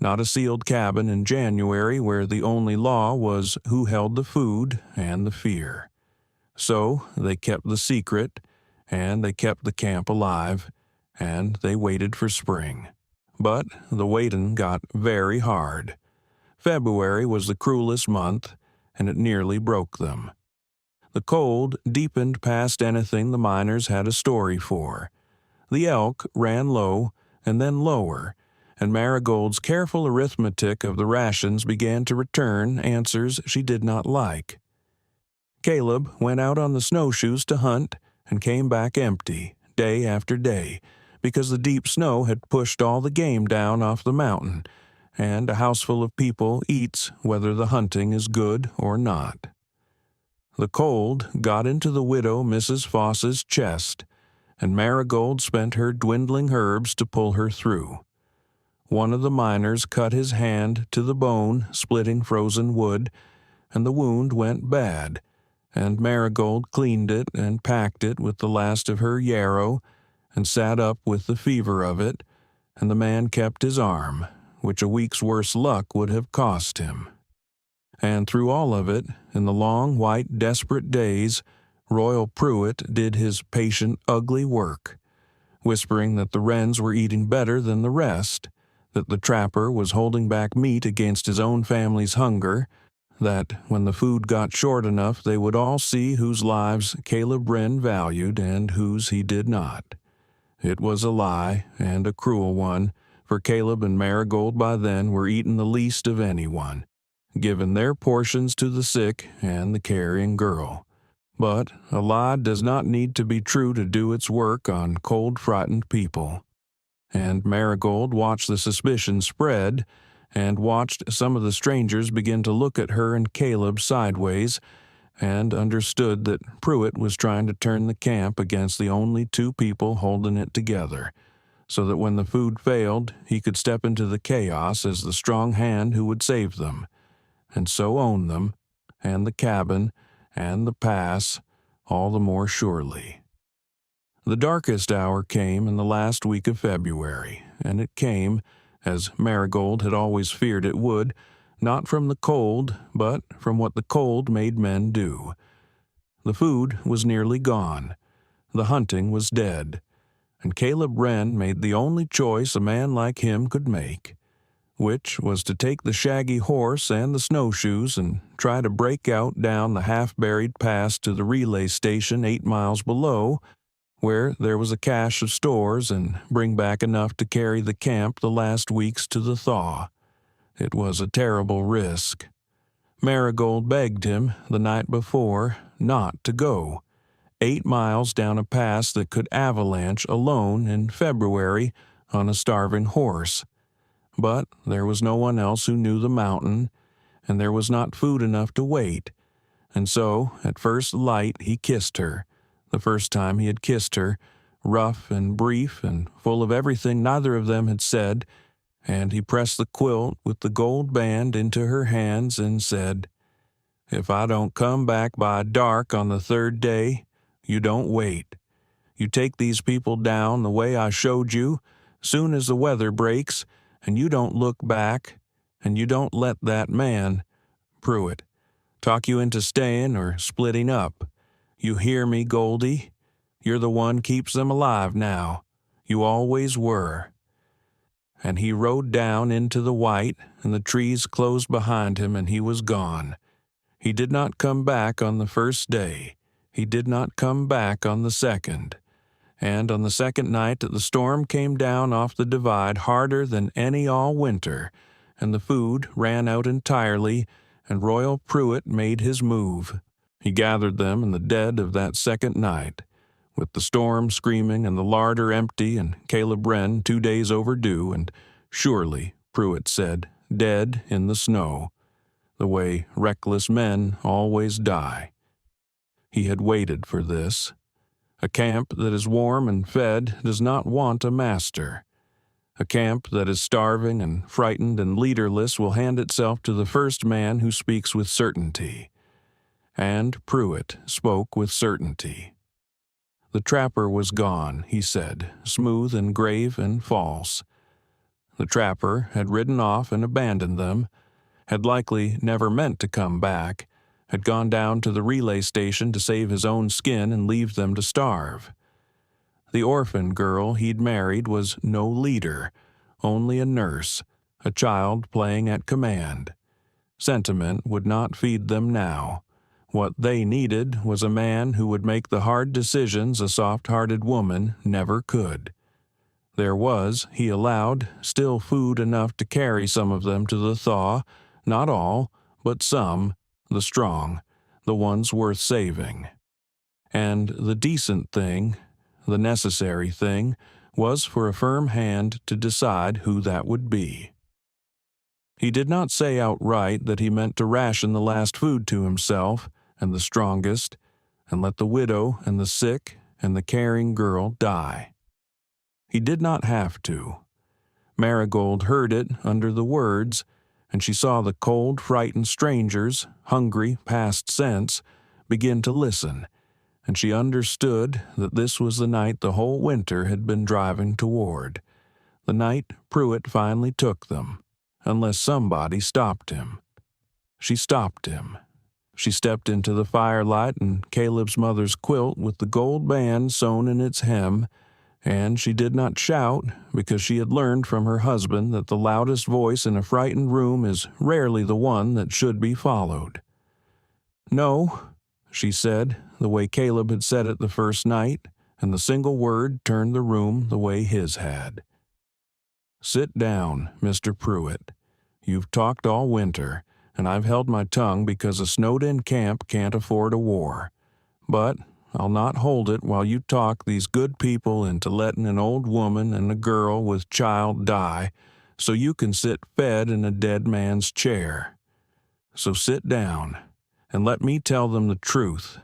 not a sealed cabin in January where the only law was who held the food and the fear. So they kept the secret, and they kept the camp alive, and they waited for spring. But the waiting got very hard. February was the cruelest month, and it nearly broke them. The cold deepened past anything the miners had a story for. The elk ran low and then lower, and Marigold's careful arithmetic of the rations began to return answers she did not like. Caleb went out on the snowshoes to hunt and came back empty, day after day, because the deep snow had pushed all the game down off the mountain, and a houseful of people eats whether the hunting is good or not. The cold got into the widow Mrs. Foss's chest, and Marigold spent her dwindling herbs to pull her through. One of the miners cut his hand to the bone, splitting frozen wood, and the wound went bad, and Marigold cleaned it and packed it with the last of her yarrow, and sat up with the fever of it, and the man kept his arm, which a week's worse luck would have cost him. And through all of it, in the long, white, desperate days, Royal Pruitt did his patient, ugly work, whispering that the wrens were eating better than the rest, that the trapper was holding back meat against his own family's hunger, that when the food got short enough they would all see whose lives Caleb Wren valued and whose he did not. It was a lie, and a cruel one, for Caleb and Marigold by then were eating the least of anyone, giving their portions to the sick and the carrying girl. But a lie does not need to be true to do its work on cold, frightened people. And Marigold watched the suspicion spread, and watched some of the strangers begin to look at her and Caleb sideways, and understood that Pruitt was trying to turn the camp against the only two people holding it together, so that when the food failed, he could step into the chaos as the strong hand who would save them, and so own them, and the cabin, and the pass, all the more surely. The darkest hour came in the last week of February, and it came, as Marigold had always feared it would, not from the cold, but from what the cold made men do. The food was nearly gone. The hunting was dead. And Caleb Wren made the only choice a man like him could make. which was to take the shaggy horse and the snowshoes and try to break out down the half-buried pass to the relay station 8 miles below, where there was a cache of stores, and bring back enough to carry the camp the last weeks to the thaw. It was a terrible risk. Marigold begged him, the night before, not to go. 8 miles down a pass that could avalanche alone in February on a starving horse. But there was no one else who knew the mountain, and there was not food enough to wait. And so, at first light, he kissed her, the first time he had kissed her, rough and brief and full of everything neither of them had said, and he pressed the quilt with the gold band into her hands and said, "If I don't come back by dark on the 3rd day, you don't wait. You take these people down the way I showed you, soon as the weather breaks, and you don't look back, and you don't let that man, Pruitt, talk you into staying or splitting up. You hear me, Goldie? You're the one keeps them alive now. You always were." And he rode down into the white, and the trees closed behind him, and he was gone. He did not come back on the 1st day. He did not come back on the 2nd. And on the 2nd night the storm came down off the divide harder than any all winter, and the food ran out entirely, and Royal Pruitt made his move. He gathered them in the dead of that 2nd night, with the storm screaming and the larder empty and Caleb Wren 2 days overdue, and surely, Pruitt said, dead in the snow, the way reckless men always die. He had waited for this. A camp that is warm and fed does not want a master. A camp that is starving and frightened and leaderless will hand itself to the first man who speaks with certainty. And Pruitt spoke with certainty. The trapper was gone, he said, smooth and grave and false. The trapper had ridden off and abandoned them, had likely never meant to come back, had gone down to the relay station to save his own skin and leave them to starve. The orphan girl he'd married was no leader, only a nurse, a child playing at command. Sentiment would not feed them now. What they needed was a man who would make the hard decisions a soft-hearted woman never could. There was, he allowed, still food enough to carry some of them to the thaw, not all, but some, the strong, the ones worth saving. And the decent thing, the necessary thing, was for a firm hand to decide who that would be. He did not say outright that he meant to ration the last food to himself and the strongest, and let the widow and the sick and the caring girl die. He did not have to. Marigold heard it under the words, and she saw the cold, frightened strangers, hungry past sense, begin to listen, and she understood that this was the night the whole winter had been driving toward, the night Pruitt finally took them, unless somebody stopped him. She stopped him. She stepped into the firelight and Caleb's mother's quilt with the gold band sewn in its hem, and she did not shout because she had learned from her husband that the loudest voice in a frightened room is rarely the one that should be followed. "No," she said, the way Caleb had said it the first night, and the single word turned the room the way his had. "Sit down, Mr. Pruitt. You've talked all winter, and I've held my tongue because a snowed-in camp can't afford a war. But I'll not hold it while you talk these good people into letting an old woman and a girl with child die so you can sit fed in a dead man's chair. So sit down, and let me tell them the truth,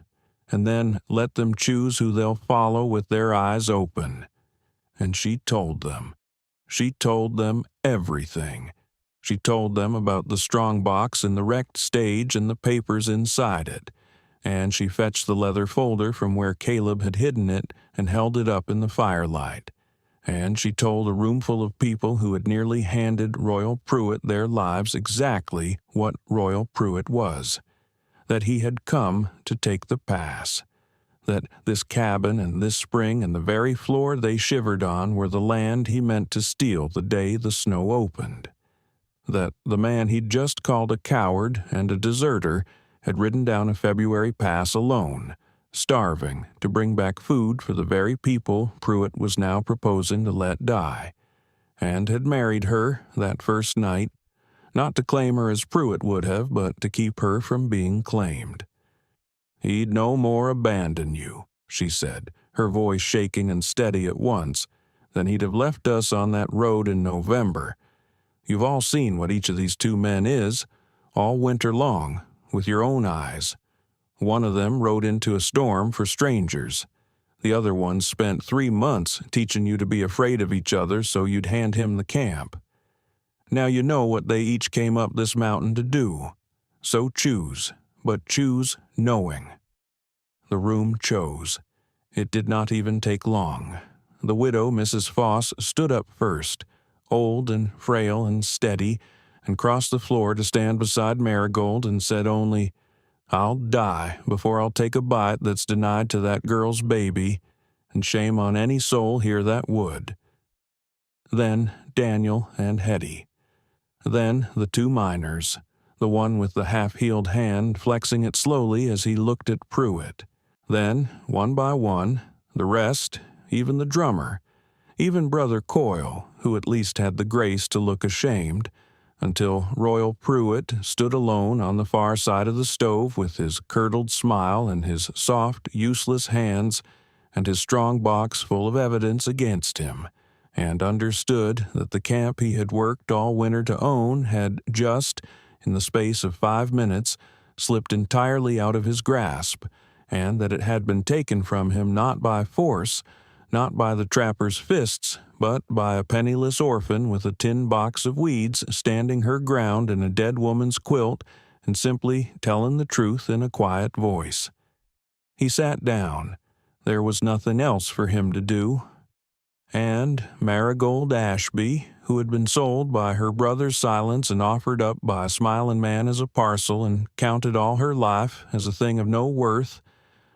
and then let them choose who they'll follow with their eyes open." And she told them. She told them everything. She told them about the strong box in the wrecked stage and the papers inside it, and she fetched the leather folder from where Caleb had hidden it and held it up in the firelight. And she told a roomful of people who had nearly handed Royal Pruitt their lives exactly what Royal Pruitt was, that he had come to take the pass, that this cabin and this spring and the very floor they shivered on were the land he meant to steal the day the snow opened. that the man he'd just called a coward and a deserter had ridden down a February pass alone, starving, to bring back food for the very people Pruitt was now proposing to let die, and had married her that first night, not to claim her as Pruitt would have, but to keep her from being claimed. "He'd no more abandon you," she said, her voice shaking and steady at once, "than he'd have left us on that road in November. You've all seen what each of these two men is, all winter long, with your own eyes. One of them rode into a storm for strangers. The other one spent 3 months teaching you to be afraid of each other so you'd hand him the camp. Now you know what they each came up this mountain to do. So choose, but choose knowing." The room chose. It did not even take long. The widow, Mrs. Foss, stood up first, old and frail and steady, and crossed the floor to stand beside Marigold and said only, "I'll die before I'll take a bite that's denied to that girl's baby, and shame on any soul here that would." Then Daniel and Hetty. Then the 2 miners, the one with the half-healed hand flexing it slowly as he looked at Pruitt. Then, one by one, the rest, even the drummer, even Brother Coyle, who at least had the grace to look ashamed, until Royal Pruitt stood alone on the far side of the stove with his curdled smile and his soft, useless hands and his strong box full of evidence against him, and understood that the camp he had worked all winter to own had just, in the space of 5 minutes, slipped entirely out of his grasp, and that it had been taken from him not by force, not by the trapper's fists, but by a penniless orphan with a tin box of weeds standing her ground in a dead woman's quilt and simply telling the truth in a quiet voice. He sat down. There was nothing else for him to do. And Marigold Ashby, who had been sold by her brother's silence and offered up by a smiling man as a parcel and counted all her life as a thing of no worth,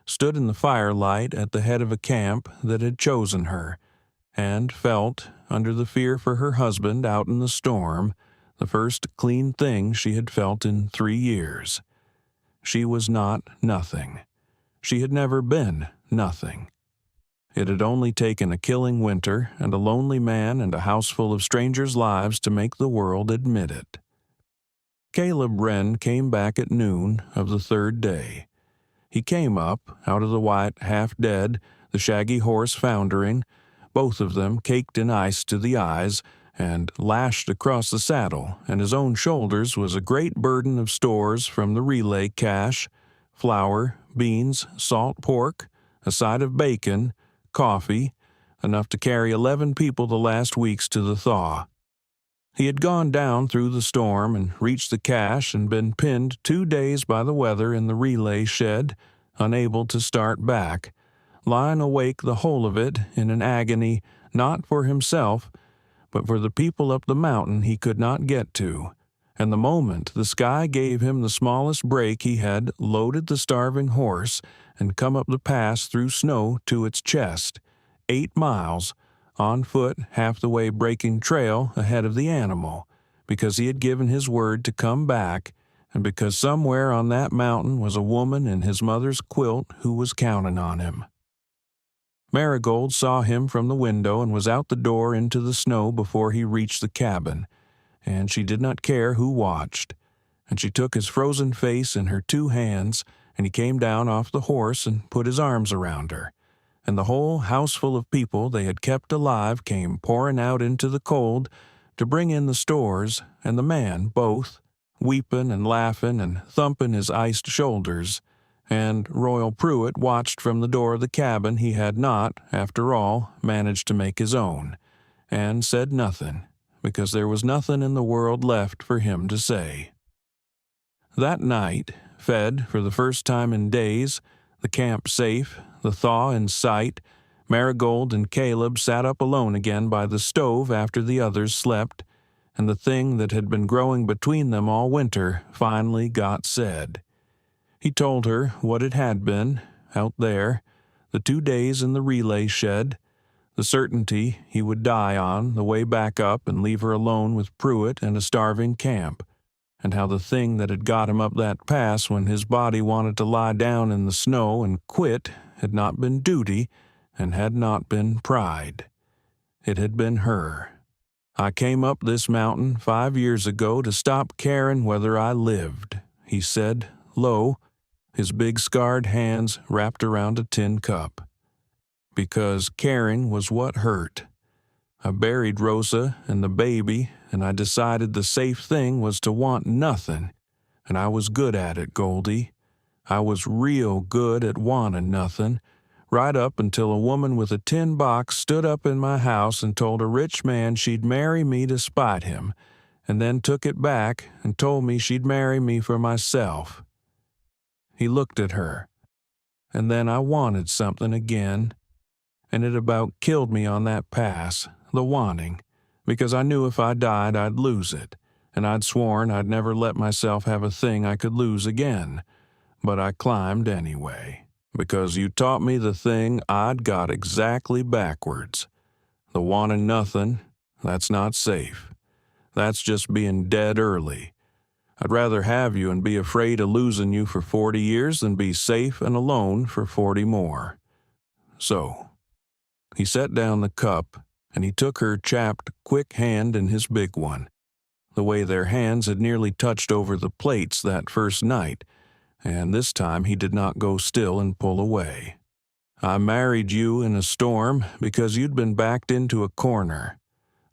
stood in the firelight at the head of a camp that had chosen her, and felt, under the fear for her husband out in the storm, the first clean thing she had felt in 3 years. She was not nothing. She had never been nothing. It had only taken a killing winter and a lonely man and a house full of strangers' lives to make the world admit it. Caleb Wren came back at noon of the 3rd day. He came up, out of the white half-dead, the shaggy horse foundering, both of them caked in ice to the eyes, and lashed across the saddle, and his own shoulders was a great burden of stores from the relay cache, flour, beans, salt pork, a side of bacon, coffee, enough to carry 11 people the last weeks to the thaw. He had gone down through the storm and reached the cache and been pinned 2 days by the weather in the relay shed, unable to start back, lying awake the whole of it in an agony not for himself, but for the people up the mountain he could not get to, and the moment the sky gave him the smallest break he had loaded the starving horse and come up the pass through snow to its chest, 8 miles, on foot half the way breaking trail ahead of the animal, because he had given his word to come back, and because somewhere on that mountain was a woman in his mother's quilt who was counting on him. Marigold saw him from the window and was out the door into the snow before he reached the cabin, and she did not care who watched, and she took his frozen face in her 2 hands, and he came down off the horse and put his arms around her, and the whole houseful of people they had kept alive came pouring out into the cold to bring in the stores, and the man both, weeping and laughing and thumping his iced shoulders, and Royal Pruitt watched from the door of the cabin he had not, after all, managed to make his own, and said nothing, because there was nothing in the world left for him to say. That night, fed for the first time in days, the camp safe, the thaw in sight, Marigold and Caleb sat up alone again by the stove after the others slept, and the thing that had been growing between them all winter finally got said. He told her what it had been, out there, the 2 days in the relay shed, The certainty he would die on the way back up and leave her alone with Pruitt and a starving camp, and how the thing that had got him up that pass when his body wanted to lie down in the snow and quit had not been duty and had not been pride. It had been her. I came up this mountain 5 years ago to stop caring whether I lived, he said, low, his big scarred hands wrapped around a tin cup. Because caring was what hurt. I buried Rosa and the baby, and I decided the safe thing was to want nothing, and I was good at it, Goldie. I was real good at wanting nothing, right up until a woman with a tin box stood up in my house and told a rich man she'd marry me to spite him, and then took it back and told me she'd marry me for myself. He looked at her, and then I wanted something again, and it about killed me on that pass, the wanting, because I knew if I died I'd lose it, and I'd sworn I'd never let myself have a thing I could lose again. But I climbed anyway, because you taught me the thing I'd got exactly backwards. The wanting nothing, that's not safe. That's just being dead early. I'd rather have you and be afraid of losing you for 40 years than be safe and alone for 40 more. So, he set down the cup, and he took her chapped, quick hand in his big one, the way their hands had nearly touched over the plates that first night, and this time he did not go still and pull away. I married you in a storm because you'd been backed into a corner.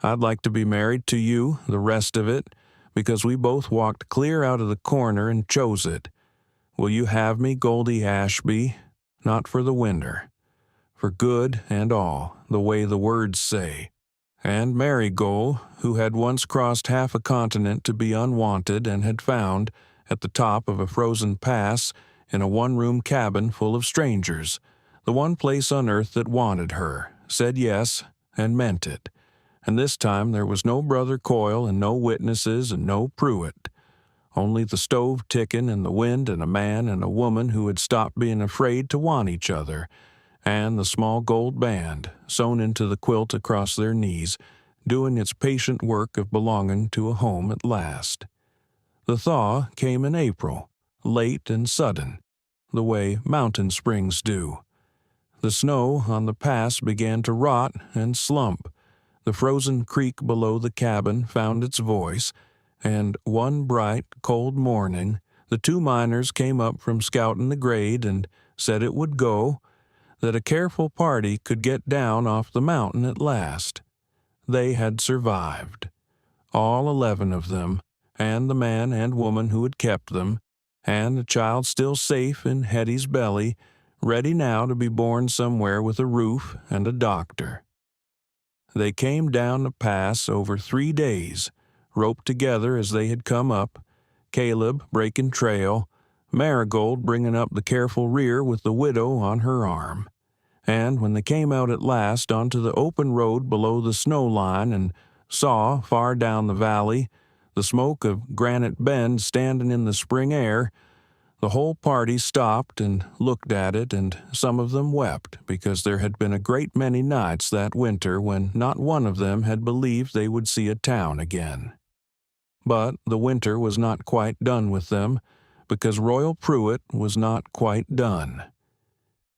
I'd like to be married to you, the rest of it, because we both walked clear out of the corner and chose it. Will you have me, Goldie Ashby? Not for the winter. For good and all, the way the words say. And Marigold, who had once crossed half a continent to be unwanted and had found, at the top of a frozen pass, in a one-room cabin full of strangers, the one place on earth that wanted her, said yes, and meant it. And this time there was no Brother Coyle and no witnesses and no Pruitt. Only the stove ticking and the wind and a man and a woman who had stopped being afraid to want each other, and the small gold band, sewn into the quilt across their knees, doing its patient work of belonging to a home at last. The thaw came in April, late and sudden, the way mountain springs do. The snow on the pass began to rot and slump. The frozen creek below the cabin found its voice, and one bright, cold morning, the two miners came up from scouting the grade and said it would go, that a careful party could get down off the mountain at last. They had survived. All 11 of them, and the man and woman who had kept them, and the child still safe in Hetty's belly, ready now to be born somewhere with a roof and a doctor. They came down the pass over 3 days, roped together as they had come up, Caleb breaking trail, Marigold bringing up the careful rear with the widow on her arm. And when they came out at last onto the open road below the snow line and saw, far down the valley, the smoke of Granite Bend standing in the spring air, the whole party stopped and looked at it, and some of them wept, because there had been a great many nights that winter when not one of them had believed they would see a town again. But the winter was not quite done with them, because Royal Pruitt was not quite done.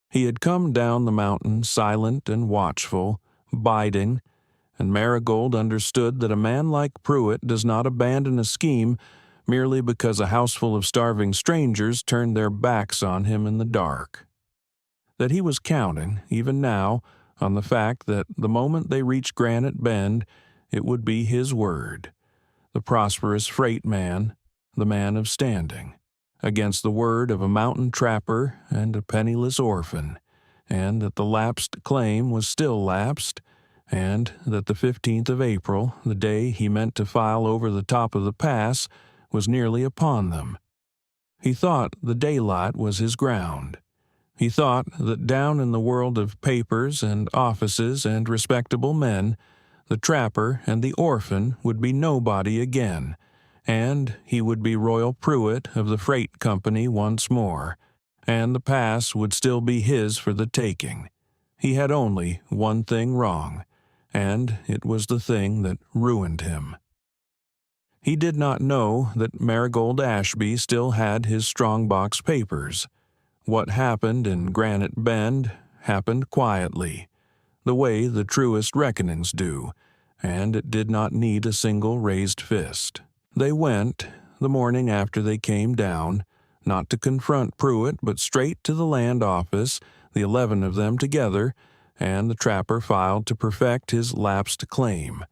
He had come down the mountain silent and watchful, biding, and Marigold understood that a man like Pruitt does not abandon a scheme merely because a houseful of starving strangers turned their backs on him in the dark. That he was counting, even now, on the fact that the moment they reached Granite Bend, it would be his word, the prosperous freight man, the man of standing, against the word of a mountain trapper and a penniless orphan, and that the lapsed claim was still lapsed, and that the 15th of April, the day he meant to file over the top of the pass, was nearly upon them. He thought the daylight was his ground. He thought that down in the world of papers and offices and respectable men, the trapper and the orphan would be nobody again, and he would be Royal Pruitt of the freight company once more, and the pass would still be his for the taking. He had only one thing wrong, and it was the thing that ruined him. He did not know that Marigold Ashby still had his strongbox papers. What happened in Granite Bend happened quietly, the way the truest reckonings do, and it did not need a single raised fist. They went, the morning after they came down, not to confront Pruitt, but straight to the land office, the 11 of them together, and the trapper filed to perfect his lapsed claim.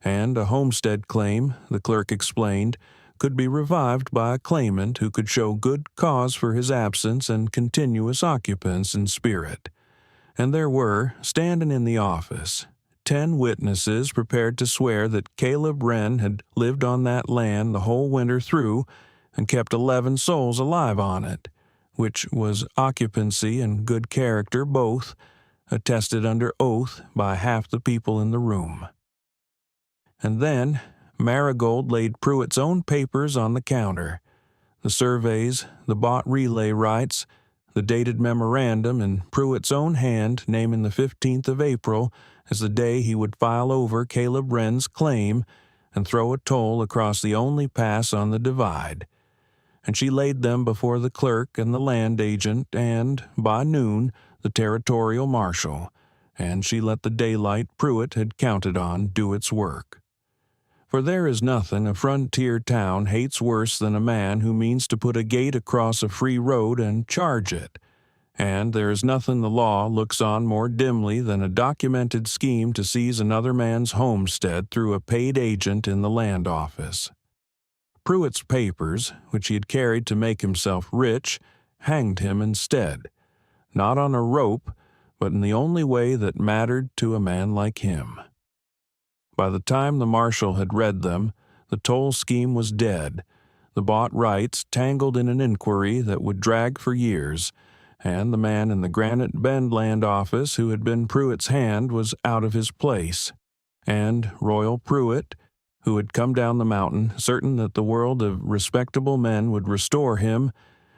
And a homestead claim, the clerk explained, could be revived by a claimant who could show good cause for his absence and continuous occupance in spirit. And there were, standing in the office, 10 witnesses prepared to swear that Caleb Wren had lived on that land the whole winter through and kept 11 souls alive on it, which was occupancy and good character both, attested under oath by half the people in the room. And then Marigold laid Pruitt's own papers on the counter, the surveys, the bought relay rights, the dated memorandum in Pruitt's own hand naming the 15th of April as the day he would file over Caleb Wren's claim and throw a toll across the only pass on the divide. And she laid them before the clerk and the land agent and, by noon, the territorial marshal, and she let the daylight Pruitt had counted on do its work. For there is nothing a frontier town hates worse than a man who means to put a gate across a free road and charge it, and there is nothing the law looks on more dimly than a documented scheme to seize another man's homestead through a paid agent in the land office. Pruitt's papers, which he had carried to make himself rich, hanged him instead, not on a rope, but in the only way that mattered to a man like him. By the time the marshal had read them, the toll scheme was dead, the bought rights tangled in an inquiry that would drag for years, and the man in the Granite Bend land office who had been Pruitt's hand was out of his place, and Royal Pruitt, who had come down the mountain certain that the world of respectable men would restore him,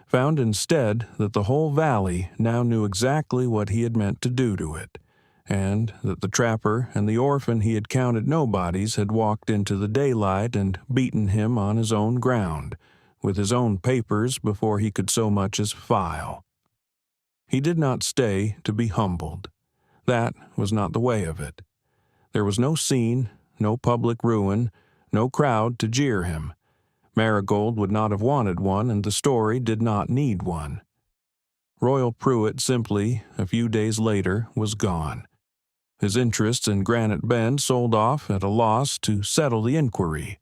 found instead that the whole valley now knew exactly what he had meant to do to it, and that the trapper and the orphan he had counted nobodies had walked into the daylight and beaten him on his own ground, with his own papers before he could so much as file. He did not stay to be humbled. That was not the way of it. There was no scene, no public ruin, no crowd to jeer him. Marigold would not have wanted one, and the story did not need one. Royal Pruitt simply, a few days later, was gone. His interests in Granite Bend sold off at a loss to settle the inquiry.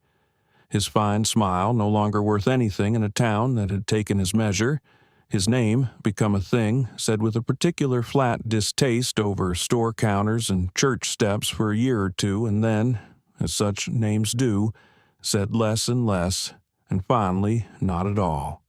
His fine smile no longer worth anything in a town that had taken his measure, his name become a thing said with a particular flat distaste over store counters and church steps for a year or two, and then, as such names do, said less and less, and finally not at all.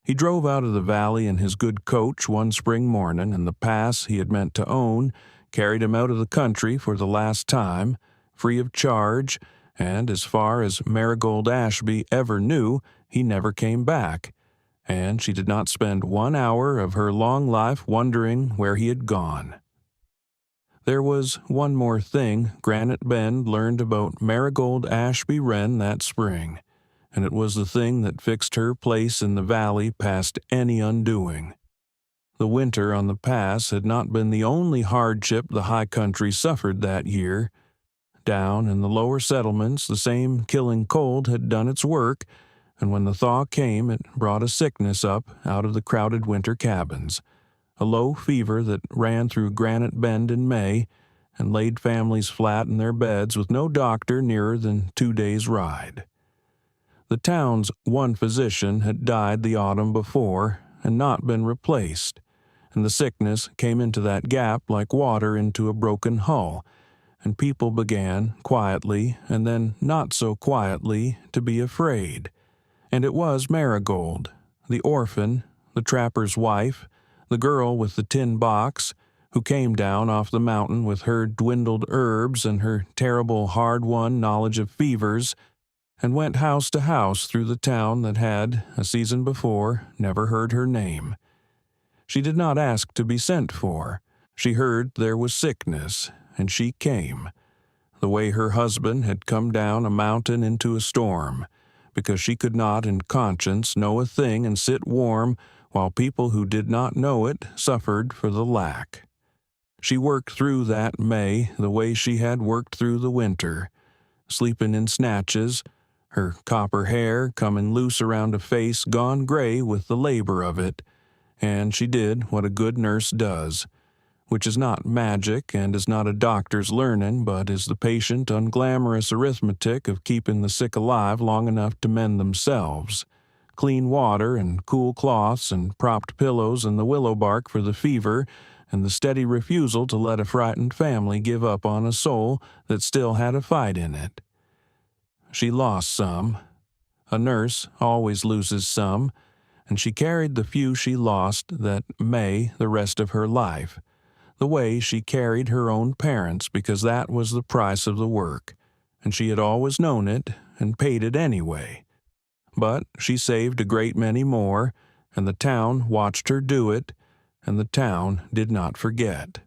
He drove out of the valley in his good coach one spring morning, and the pass he had meant to own carried him out of the country for the last time, free of charge, and as far as Marigold Ashby ever knew, he never came back, and she did not spend 1 hour of her long life wondering where he had gone. There was one more thing Granite Bend learned about Marigold Ashby Wren that spring, and it was the thing that fixed her place in the valley past any undoing. The winter on the pass had not been the only hardship the high country suffered that year. Down in the lower settlements, the same killing cold had done its work, and when the thaw came, it brought a sickness up out of the crowded winter cabins, a low fever that ran through Granite Bend in May and laid families flat in their beds with no doctor nearer than 2 days' ride. The town's one physician had died the autumn before and not been replaced, and the sickness came into that gap like water into a broken hull, and people began, quietly and then not so quietly, to be afraid. And it was Marigold, the orphan, the trapper's wife, the girl with the tin box, who came down off the mountain with her dwindled herbs and her terrible hard-won knowledge of fevers, and went house to house through the town that had, a season before, never heard her name. She did not ask to be sent for. She heard there was sickness, and she came, the way her husband had come down a mountain into a storm, because she could not in conscience know a thing and sit warm while people who did not know it suffered for the lack. She worked through that May the way she had worked through the winter, sleeping in snatches, her copper hair coming loose around a face gone gray with the labor of it, and she did what a good nurse does, which is not magic and is not a doctor's learning, but is the patient, unglamorous arithmetic of keeping the sick alive long enough to mend themselves. Clean water and cool cloths and propped pillows and the willow bark for the fever, and the steady refusal to let a frightened family give up on a soul that still had a fight in it. She lost some. A nurse always loses some, and she carried the few she lost that May the rest of her life, the way she carried her own parents, because that was the price of the work, and she had always known it and paid it anyway. But she saved a great many more, and the town watched her do it, and the town did not forget.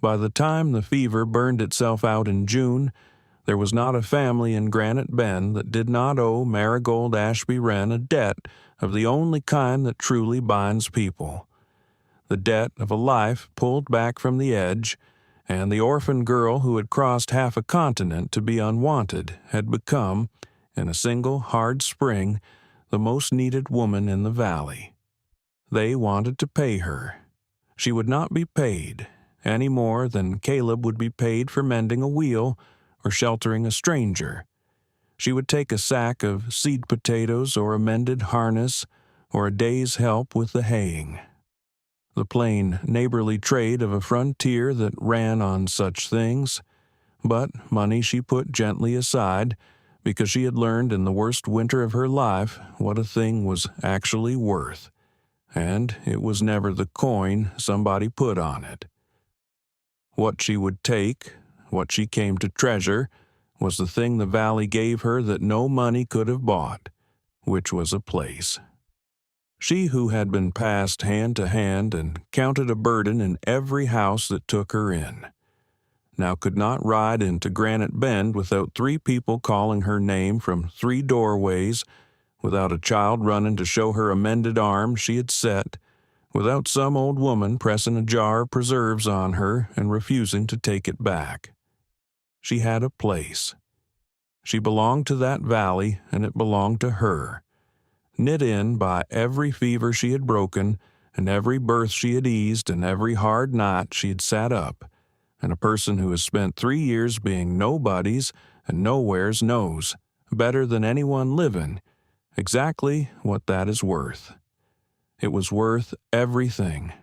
By the time the fever burned itself out in June, there was not a family in Granite Bend that did not owe Marigold Ashby Wren a debt of the only kind that truly binds people, the debt of a life pulled back from the edge, and the orphan girl who had crossed half a continent to be unwanted had become, in a single hard spring, the most needed woman in the valley. They wanted to pay her. She would not be paid, any more than Caleb would be paid for mending a wheel or sheltering a stranger. She would take a sack of seed potatoes or a mended harness or a day's help with the haying. The plain, neighborly trade of a frontier that ran on such things, but money she put gently aside, because she had learned in the worst winter of her life what a thing was actually worth, and it was never the coin somebody put on it. What she would take, what she came to treasure, was the thing the valley gave her that no money could have bought, which was a place. She who had been passed hand to hand and counted a burden in every house that took her in, now could not ride into Granite Bend without 3 people calling her name from 3 doorways, without a child running to show her a mended arm she had set, without some old woman pressing a jar of preserves on her and refusing to take it back. She had a place. She belonged to that valley, and it belonged to her, knit in by every fever she had broken, and every birth she had eased, and every hard night she had sat up, and a person who has spent 3 years being nobody's and nowheres knows, better than anyone living, exactly what that is worth. It was worth everything.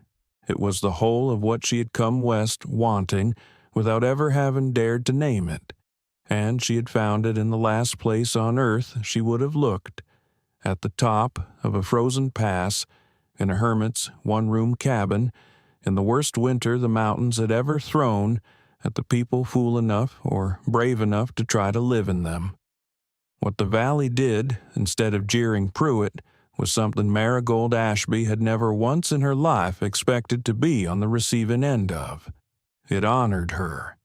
It was the whole of what she had come west wanting, without ever having dared to name it, and she had found it in the last place on earth she would have looked, at the top of a frozen pass, in a hermit's one-room cabin, in the worst winter the mountains had ever thrown at the people fool enough or brave enough to try to live in them. What the valley did, instead of jeering Pruitt, was something Marigold Ashby had never once in her life expected to be on the receiving end of. It honored her.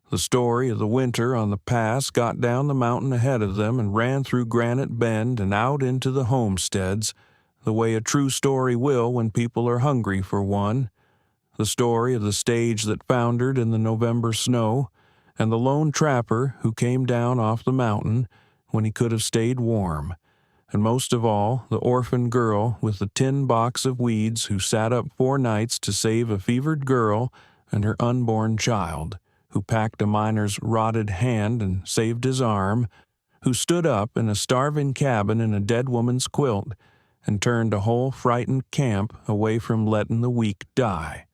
The story of the winter on the pass got down the mountain ahead of them and ran through Granite Bend and out into the homesteads, the way a true story will when people are hungry for one. The story of the stage that foundered in the November snow, and the lone trapper who came down off the mountain when he could have stayed warm, and most of all, the orphan girl with the tin box of weeds who sat up 4 nights to save a fevered girl and her unborn child, who packed a miner's rotted hand and saved his arm, who stood up in a starving cabin in a dead woman's quilt and turned a whole frightened camp away from letting the weak die.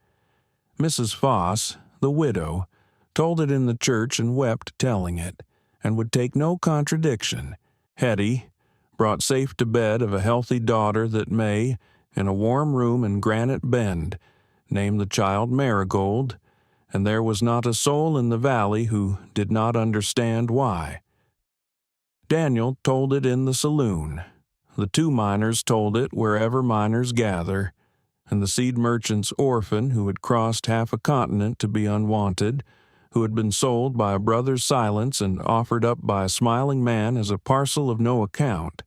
Mrs. Foss, the widow, told it in the church and wept telling it, and would take no contradiction. Hetty, brought safe to bed of a healthy daughter that May, in a warm room in Granite Bend, named the child Marigold, and there was not a soul in the valley who did not understand why. Daniel told it in the saloon. The 2 miners told it wherever miners gather. and the seed merchant's orphan who had crossed half a continent to be unwanted, who had been sold by a brother's silence and offered up by a smiling man as a parcel of no account,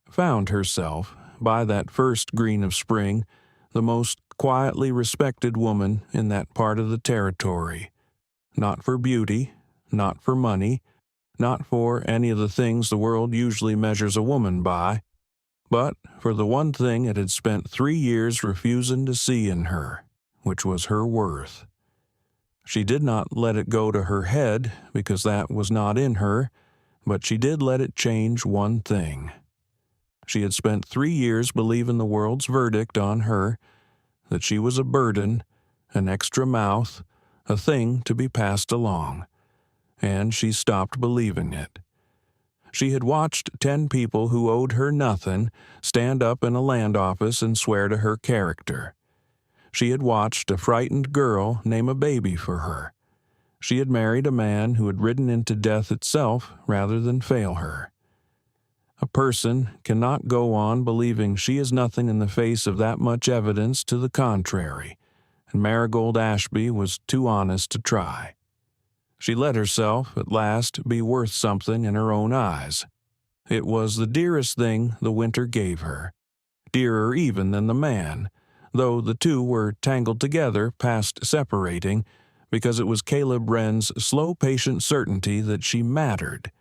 found herself, by that first green of spring, the most quietly respected woman in that part of the territory. Not for beauty, not for money, not for any of the things the world usually measures a woman by, but for the one thing it had spent 3 years refusing to see in her, which was her worth. She did not let it go to her head, because that was not in her, but she did let it change one thing. She had spent 3 years believing the world's verdict on her, that she was a burden, an extra mouth, a thing to be passed along, and she stopped believing it. She had watched 10 people who owed her nothing stand up in a land office and swear to her character. She had watched a frightened girl name a baby for her. She had married a man who had ridden into death itself rather than fail her. A person cannot go on believing she is nothing in the face of that much evidence to the contrary, and Marigold Ashby was too honest to try. She let herself, at last, be worth something in her own eyes. It was the dearest thing the winter gave her, dearer even than the man, though the two were tangled together past separating, because it was Caleb Wren's slow, patient certainty that she mattered.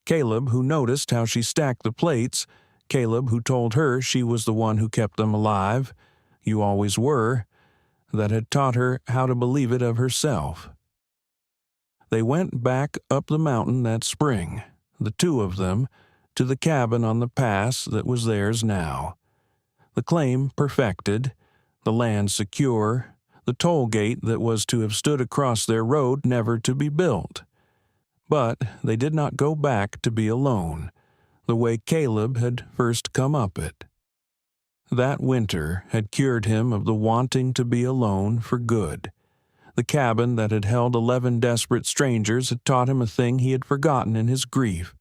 Caleb, who noticed how she stacked the plates, Caleb, who told her she was the one who kept them alive, you always were, that had taught her how to believe it of herself. They went back up the mountain that spring, the two of them, to the cabin on the pass that was theirs now. The claim perfected, the land secure, the toll gate that was to have stood across their road never to be built. But they did not go back to be alone, the way Caleb had first come up it. That winter had cured him of the wanting to be alone for good. The cabin that had held 11 desperate strangers had taught him a thing he had forgotten in his grief,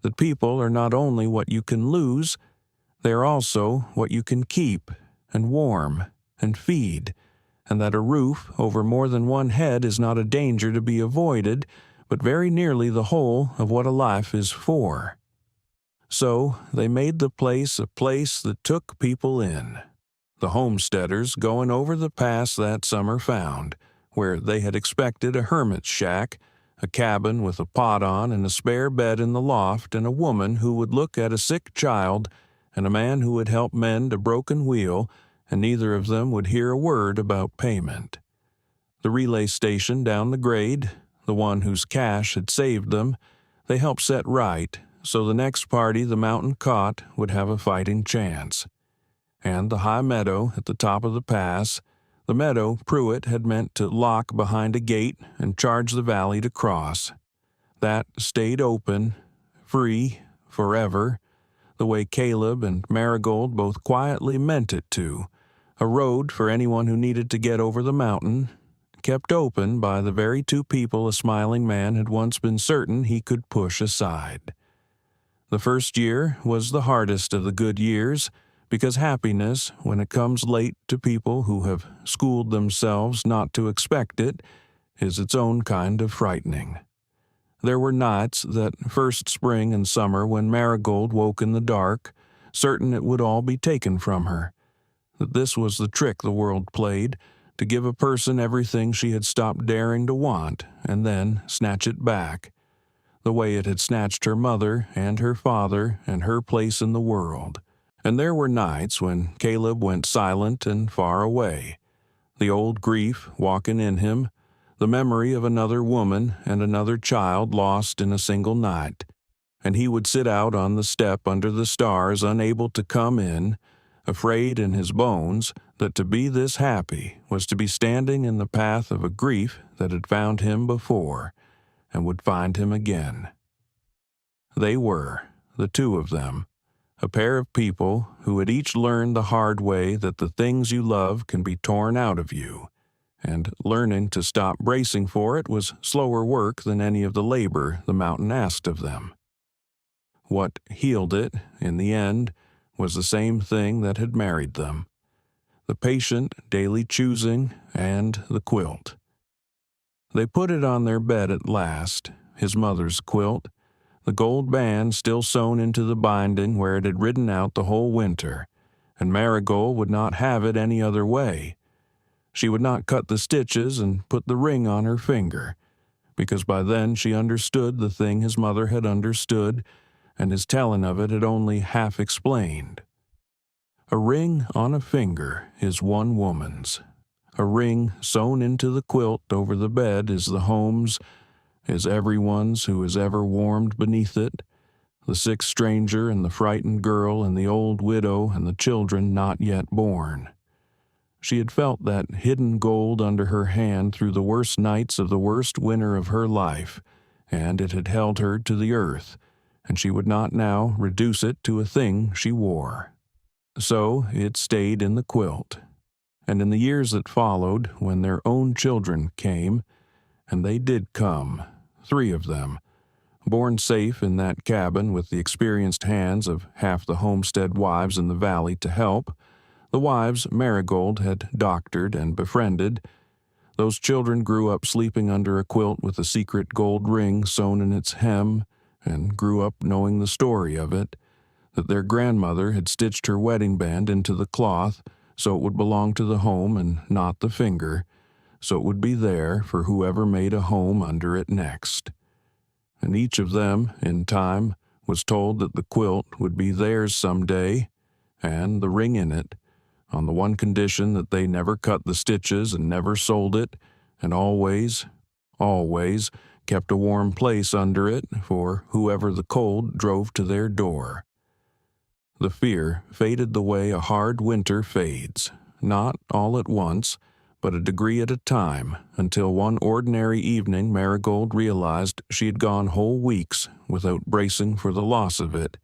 that people are not only what you can lose, they are also what you can keep and warm and feed, and that a roof over more than one head is not a danger to be avoided, but very nearly the whole of what a life is for. So they made the place a place that took people in. The homesteaders going over the pass that summer found, where they had expected a hermit's shack, a cabin with a pot on and a spare bed in the loft, and a woman who would look at a sick child, and a man who would help mend a broken wheel, and neither of them would hear a word about payment. The relay station down the grade, the one whose cash had saved them, they helped set right, so the next party the mountain caught would have a fighting chance. And the high meadow at the top of the pass, the meadow Pruitt had meant to lock behind a gate and charge the valley to cross. That stayed open, free, forever, the way Caleb and Marigold both quietly meant it to, a road for anyone who needed to get over the mountain, kept open by the very two people a smiling man had once been certain he could push aside. The first year was the hardest of the good years, because happiness, when it comes late to people who have schooled themselves not to expect it, is its own kind of frightening. There were nights that first spring and summer when Marigold woke in the dark, certain it would all be taken from her, that this was the trick the world played, to give a person everything she had stopped daring to want, and then snatch it back, the way it had snatched her mother and her father and her place in the world. And there were nights when Caleb went silent and far away, the old grief walking in him, the memory of another woman and another child lost in a single night, and he would sit out on the step under the stars, unable to come in, afraid in his bones that to be this happy was to be standing in the path of a grief that had found him before and would find him again. They were, the two of them, a pair of people who had each learned the hard way that the things you love can be torn out of you, and learning to stop bracing for it was slower work than any of the labor the mountain asked of them. What healed it, in the end, was the same thing that had married them. the patient daily choosing, and the quilt. They put it on their bed at last, his mother's quilt, the gold band still sewn into the binding where it had ridden out the whole winter, and Marigold would not have it any other way. She would not cut the stitches and put the ring on her finger, because by then she understood the thing his mother had understood, and his telling of it had only half explained. A ring on a finger is one woman's. A ring sewn into the quilt over the bed is the home's, is everyone's who has ever warmed beneath it, the sick stranger and the frightened girl and the old widow and the children not yet born. She had felt that hidden gold under her hand through the worst nights of the worst winter of her life, and it had held her to the earth, and she would not now reduce it to a thing she wore. So it stayed in the quilt. And in the years that followed, when their own children came, and they did come, 3 of them, born safe in that cabin with the experienced hands of half the homestead wives in the valley to help, the wives Marigold had doctored and befriended, those children grew up sleeping under a quilt with a secret gold ring sewn in its hem, and grew up knowing the story of it, that their grandmother had stitched her wedding band into the cloth so it would belong to the home and not the finger, so it would be there for whoever made a home under it next. And each of them, in time, was told that the quilt would be theirs some day, and the ring in it, on the one condition that they never cut the stitches and never sold it, and always, always kept a warm place under it for whoever the cold drove to their door. The fear faded the way a hard winter fades, not all at once, but a degree at a time, until one ordinary evening Marigold realized she had gone whole weeks without bracing for the loss of it,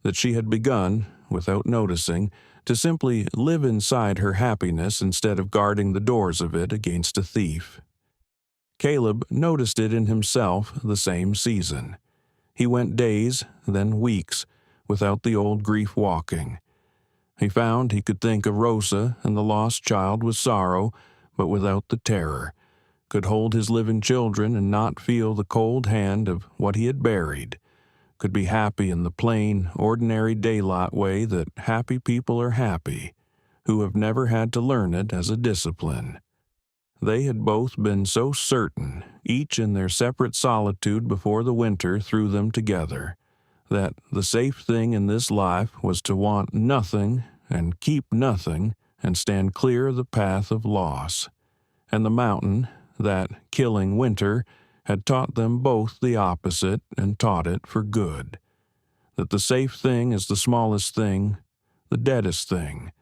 that she had begun, without noticing, to simply live inside her happiness instead of guarding the doors of it against a thief. Caleb noticed it in himself the same season. He went days, then weeks, without the old grief walking. He found he could think of Rosa and the lost child with sorrow, but without the terror, could hold his living children and not feel the cold hand of what he had buried, could be happy in the plain, ordinary daylight way that happy people are happy, who have never had to learn it as a discipline. They had both been so certain, each in their separate solitude before the winter threw them together, that the safe thing in this life was to want nothing and keep nothing and stand clear of the path of loss. And the mountain, that killing winter, had taught them both the opposite and taught it for good. That the safe thing is the smallest thing, the deadest thing.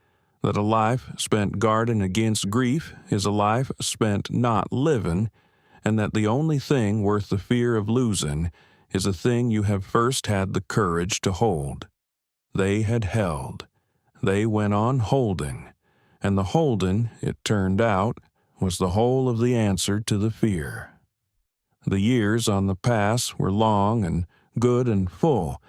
That a life spent guarding against grief is a life spent not living, and that the only thing worth the fear of losing is a thing you have first had the courage to hold. They had held. They went on holding. And the holding, it turned out, was the whole of the answer to the fear. The years on the pass were long and good and full,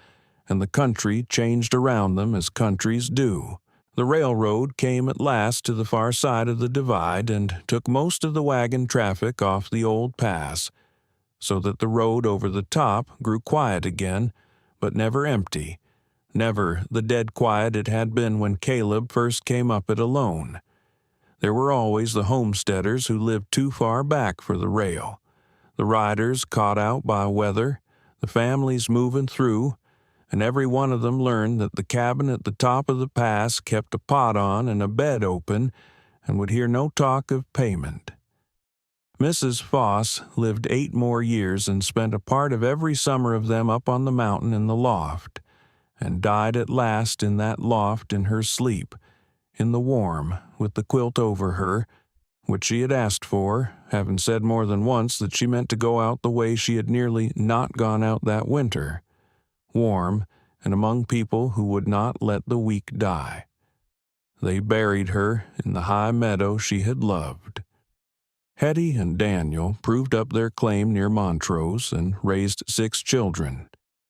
and the country changed around them as countries do. The railroad came at last to the far side of the divide and took most of the wagon traffic off the old pass, so that the road over the top grew quiet again, but never empty, never the dead quiet it had been when Caleb first came up it alone. There were always the homesteaders who lived too far back for the rail, the riders caught out by weather, the families moving through, and every one of them learned that the cabin at the top of the pass kept a pot on and a bed open and would hear no talk of payment. Mrs. Foss lived 8 more years and spent a part of every summer of them up on the mountain in the loft, and died at last in that loft in her sleep, in the warm, with the quilt over her, which she had asked for, having said more than once that she meant to go out the way she had nearly not gone out that winter, warm, and among people who would not let the weak die. They buried her in the high meadow she had loved. Hetty and Daniel proved up their claim near Montrose and raised 6 children,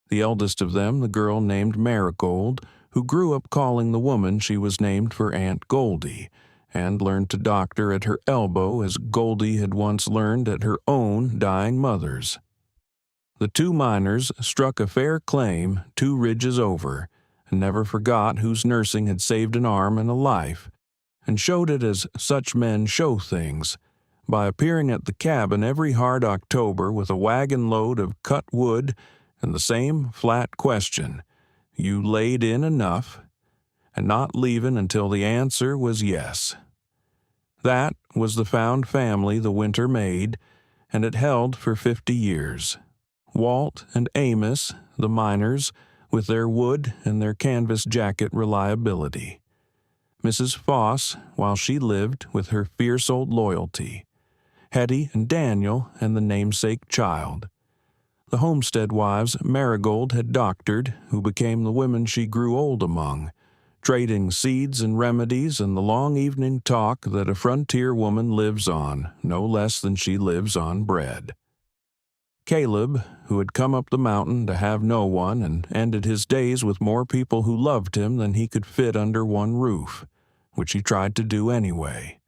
the eldest of them the girl named Marigold, who grew up calling the woman she was named for Aunt Goldie, and learned to doctor at her elbow as Goldie had once learned at her own dying mother's. The two miners struck a fair claim 2 ridges over, and never forgot whose nursing had saved an arm and a life, and showed it as such men show things, by appearing at the cabin every hard October with a wagon load of cut wood and the same flat question, "You laid in enough?" and not leaving until the answer was yes. That was the found family the winter made, and it held for 50 years. Walt and Amos, the miners, with their wood and their canvas jacket reliability. Mrs. Foss, while she lived, with her fierce old loyalty. Hetty and Daniel and the namesake child. The homestead wives Marigold had doctored, who became the women she grew old among, trading seeds and remedies and the long evening talk that a frontier woman lives on, no less than she lives on bread. Caleb, who had come up the mountain to have no one and ended his days with more people who loved him than he could fit under one roof, which he tried to do anyway,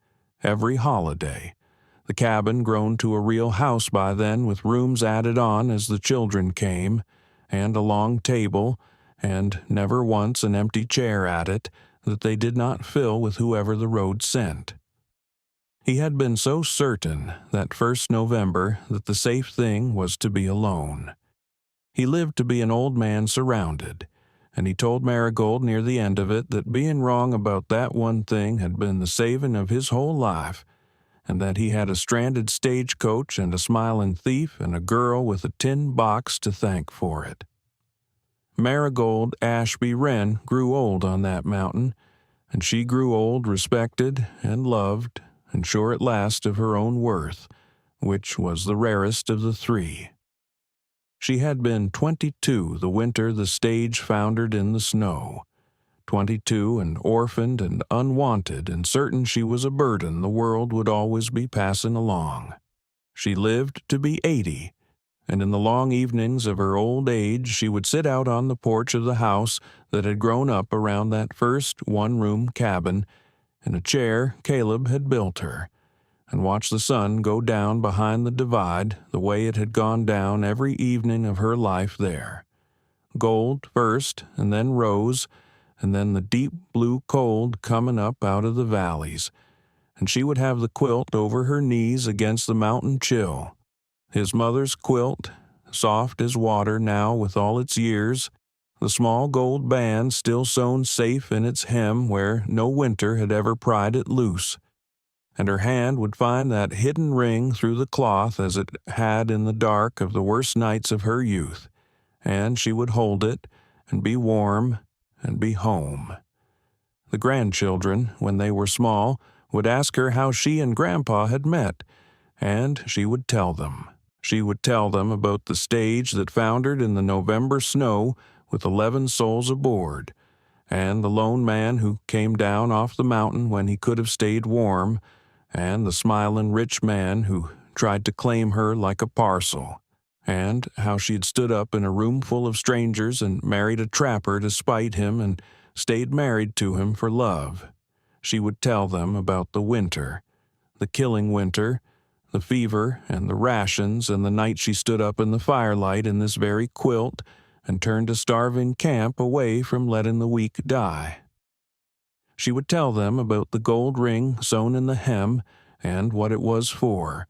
every holiday. The cabin grown to a real house by then, with rooms added on as the children came, and a long table, and never once an empty chair at it that they did not fill with whoever the road sent. He had been so certain that first November that the safe thing was to be alone. He lived to be an old man surrounded, and he told Marigold near the end of it that being wrong about that one thing had been the saving of his whole life, and that he had a stranded stagecoach and a smiling thief and a girl with a tin box to thank for it. Marigold Ashby Wren grew old on that mountain, and she grew old respected and loved, and sure at last of her own worth, which was the rarest of the 3. She had been 22 the winter the stage foundered in the snow, 22 and orphaned and unwanted and certain she was a burden the world would always be passing along. She lived to be 80, and in the long evenings of her old age she would sit out on the porch of the house that had grown up around that first one-room cabin, in a chair Caleb had built her, and watch the sun go down behind the divide the way it had gone down every evening of her life there. Gold first, and then rose, and then the deep blue cold coming up out of the valleys, and she would have the quilt over her knees against the mountain chill. His mother's quilt, soft as water now with all its years, the small gold band still sewn safe in its hem where no winter had ever pried it loose, and her hand would find that hidden ring through the cloth as it had in the dark of the worst nights of her youth, and she would hold it and be warm and be home. The grandchildren, when they were small, would ask her how she and Grandpa had met, and she would tell them. She would tell them about the stage that foundered in the November snow with 11 souls aboard, and the lone man who came down off the mountain when he could have stayed warm, and the smiling rich man who tried to claim her like a parcel, and how she had stood up in a room full of strangers and married a trapper to spite him and stayed married to him for love. She would tell them about the winter, the killing winter, the fever and the rations, and the night she stood up in the firelight in this very quilt and turned a starving camp away from letting the weak die. She would tell them about the gold ring sewn in the hem and what it was for,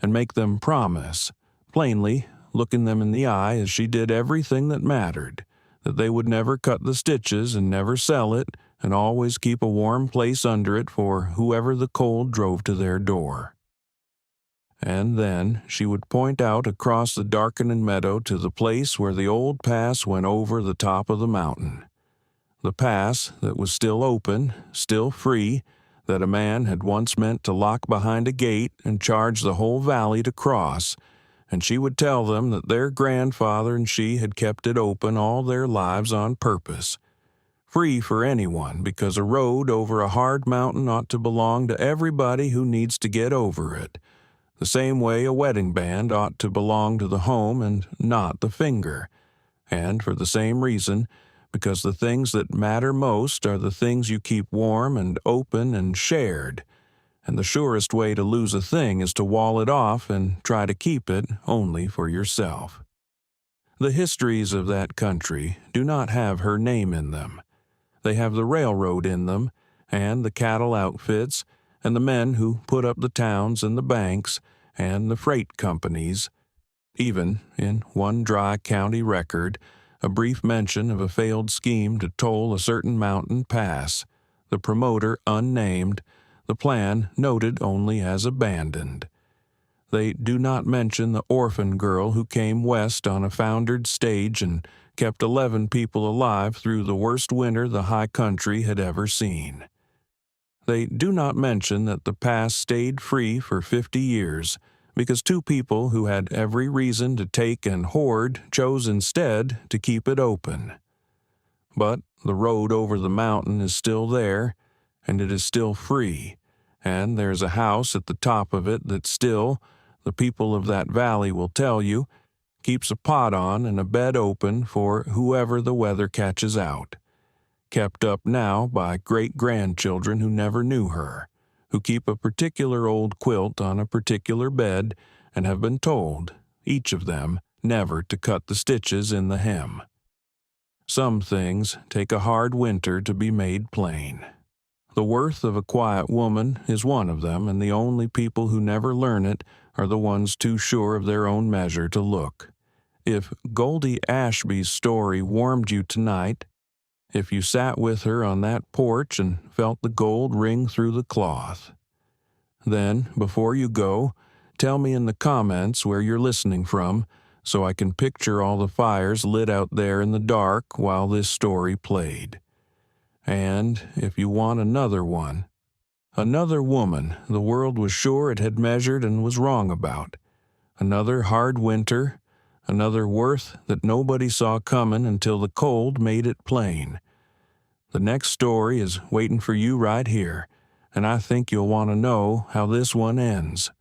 and make them promise, plainly looking them in the eye as she did everything that mattered, that they would never cut the stitches and never sell it, and always keep a warm place under it for whoever the cold drove to their door. And then she would point out across the darkening meadow to the place where the old pass went over the top of the mountain. The pass that was still open, still free, that a man had once meant to lock behind a gate and charge the whole valley to cross, and she would tell them that their grandfather and she had kept it open all their lives on purpose. Free for anyone, because a road over a hard mountain ought to belong to everybody who needs to get over it, the same way a wedding band ought to belong to the home and not the finger, and for the same reason, because the things that matter most are the things you keep warm and open and shared, and the surest way to lose a thing is to wall it off and try to keep it only for yourself. The histories of that country do not have her name in them. They have the railroad in them, and the cattle outfits, and the men who put up the towns and the banks, and the freight companies. Even, in one dry county record, a brief mention of a failed scheme to toll a certain mountain pass, the promoter unnamed, the plan noted only as abandoned. They do not mention the orphan girl who came west on a foundered stage and kept 11 people alive through the worst winter the high country had ever seen. They do not mention that the pass stayed free for 50 years because 2 people who had every reason to take and hoard chose instead to keep it open. But the road over the mountain is still there, and it is still free, and there's a house at the top of it that still, the people of that valley will tell you, keeps a pot on and a bed open for whoever the weather catches out, kept up now by great-grandchildren who never knew her, who keep a particular old quilt on a particular bed and have been told, each of them, never to cut the stitches in the hem. Some things take a hard winter to be made plain. The worth of a quiet woman is one of them, and the only people who never learn it are the ones too sure of their own measure to look. If Goldie Ashby's story warmed you tonight, if you sat with her on that porch and felt the gold ring through the cloth, then, before you go, tell me in the comments where you're listening from, so I can picture all the fires lit out there in the dark while this story played. And if you want another one, another woman the world was sure it had measured and was wrong about, another hard winter, another worth that nobody saw coming until the cold made it plain. The next story is waiting for you right here, and I think you'll want to know how this one ends.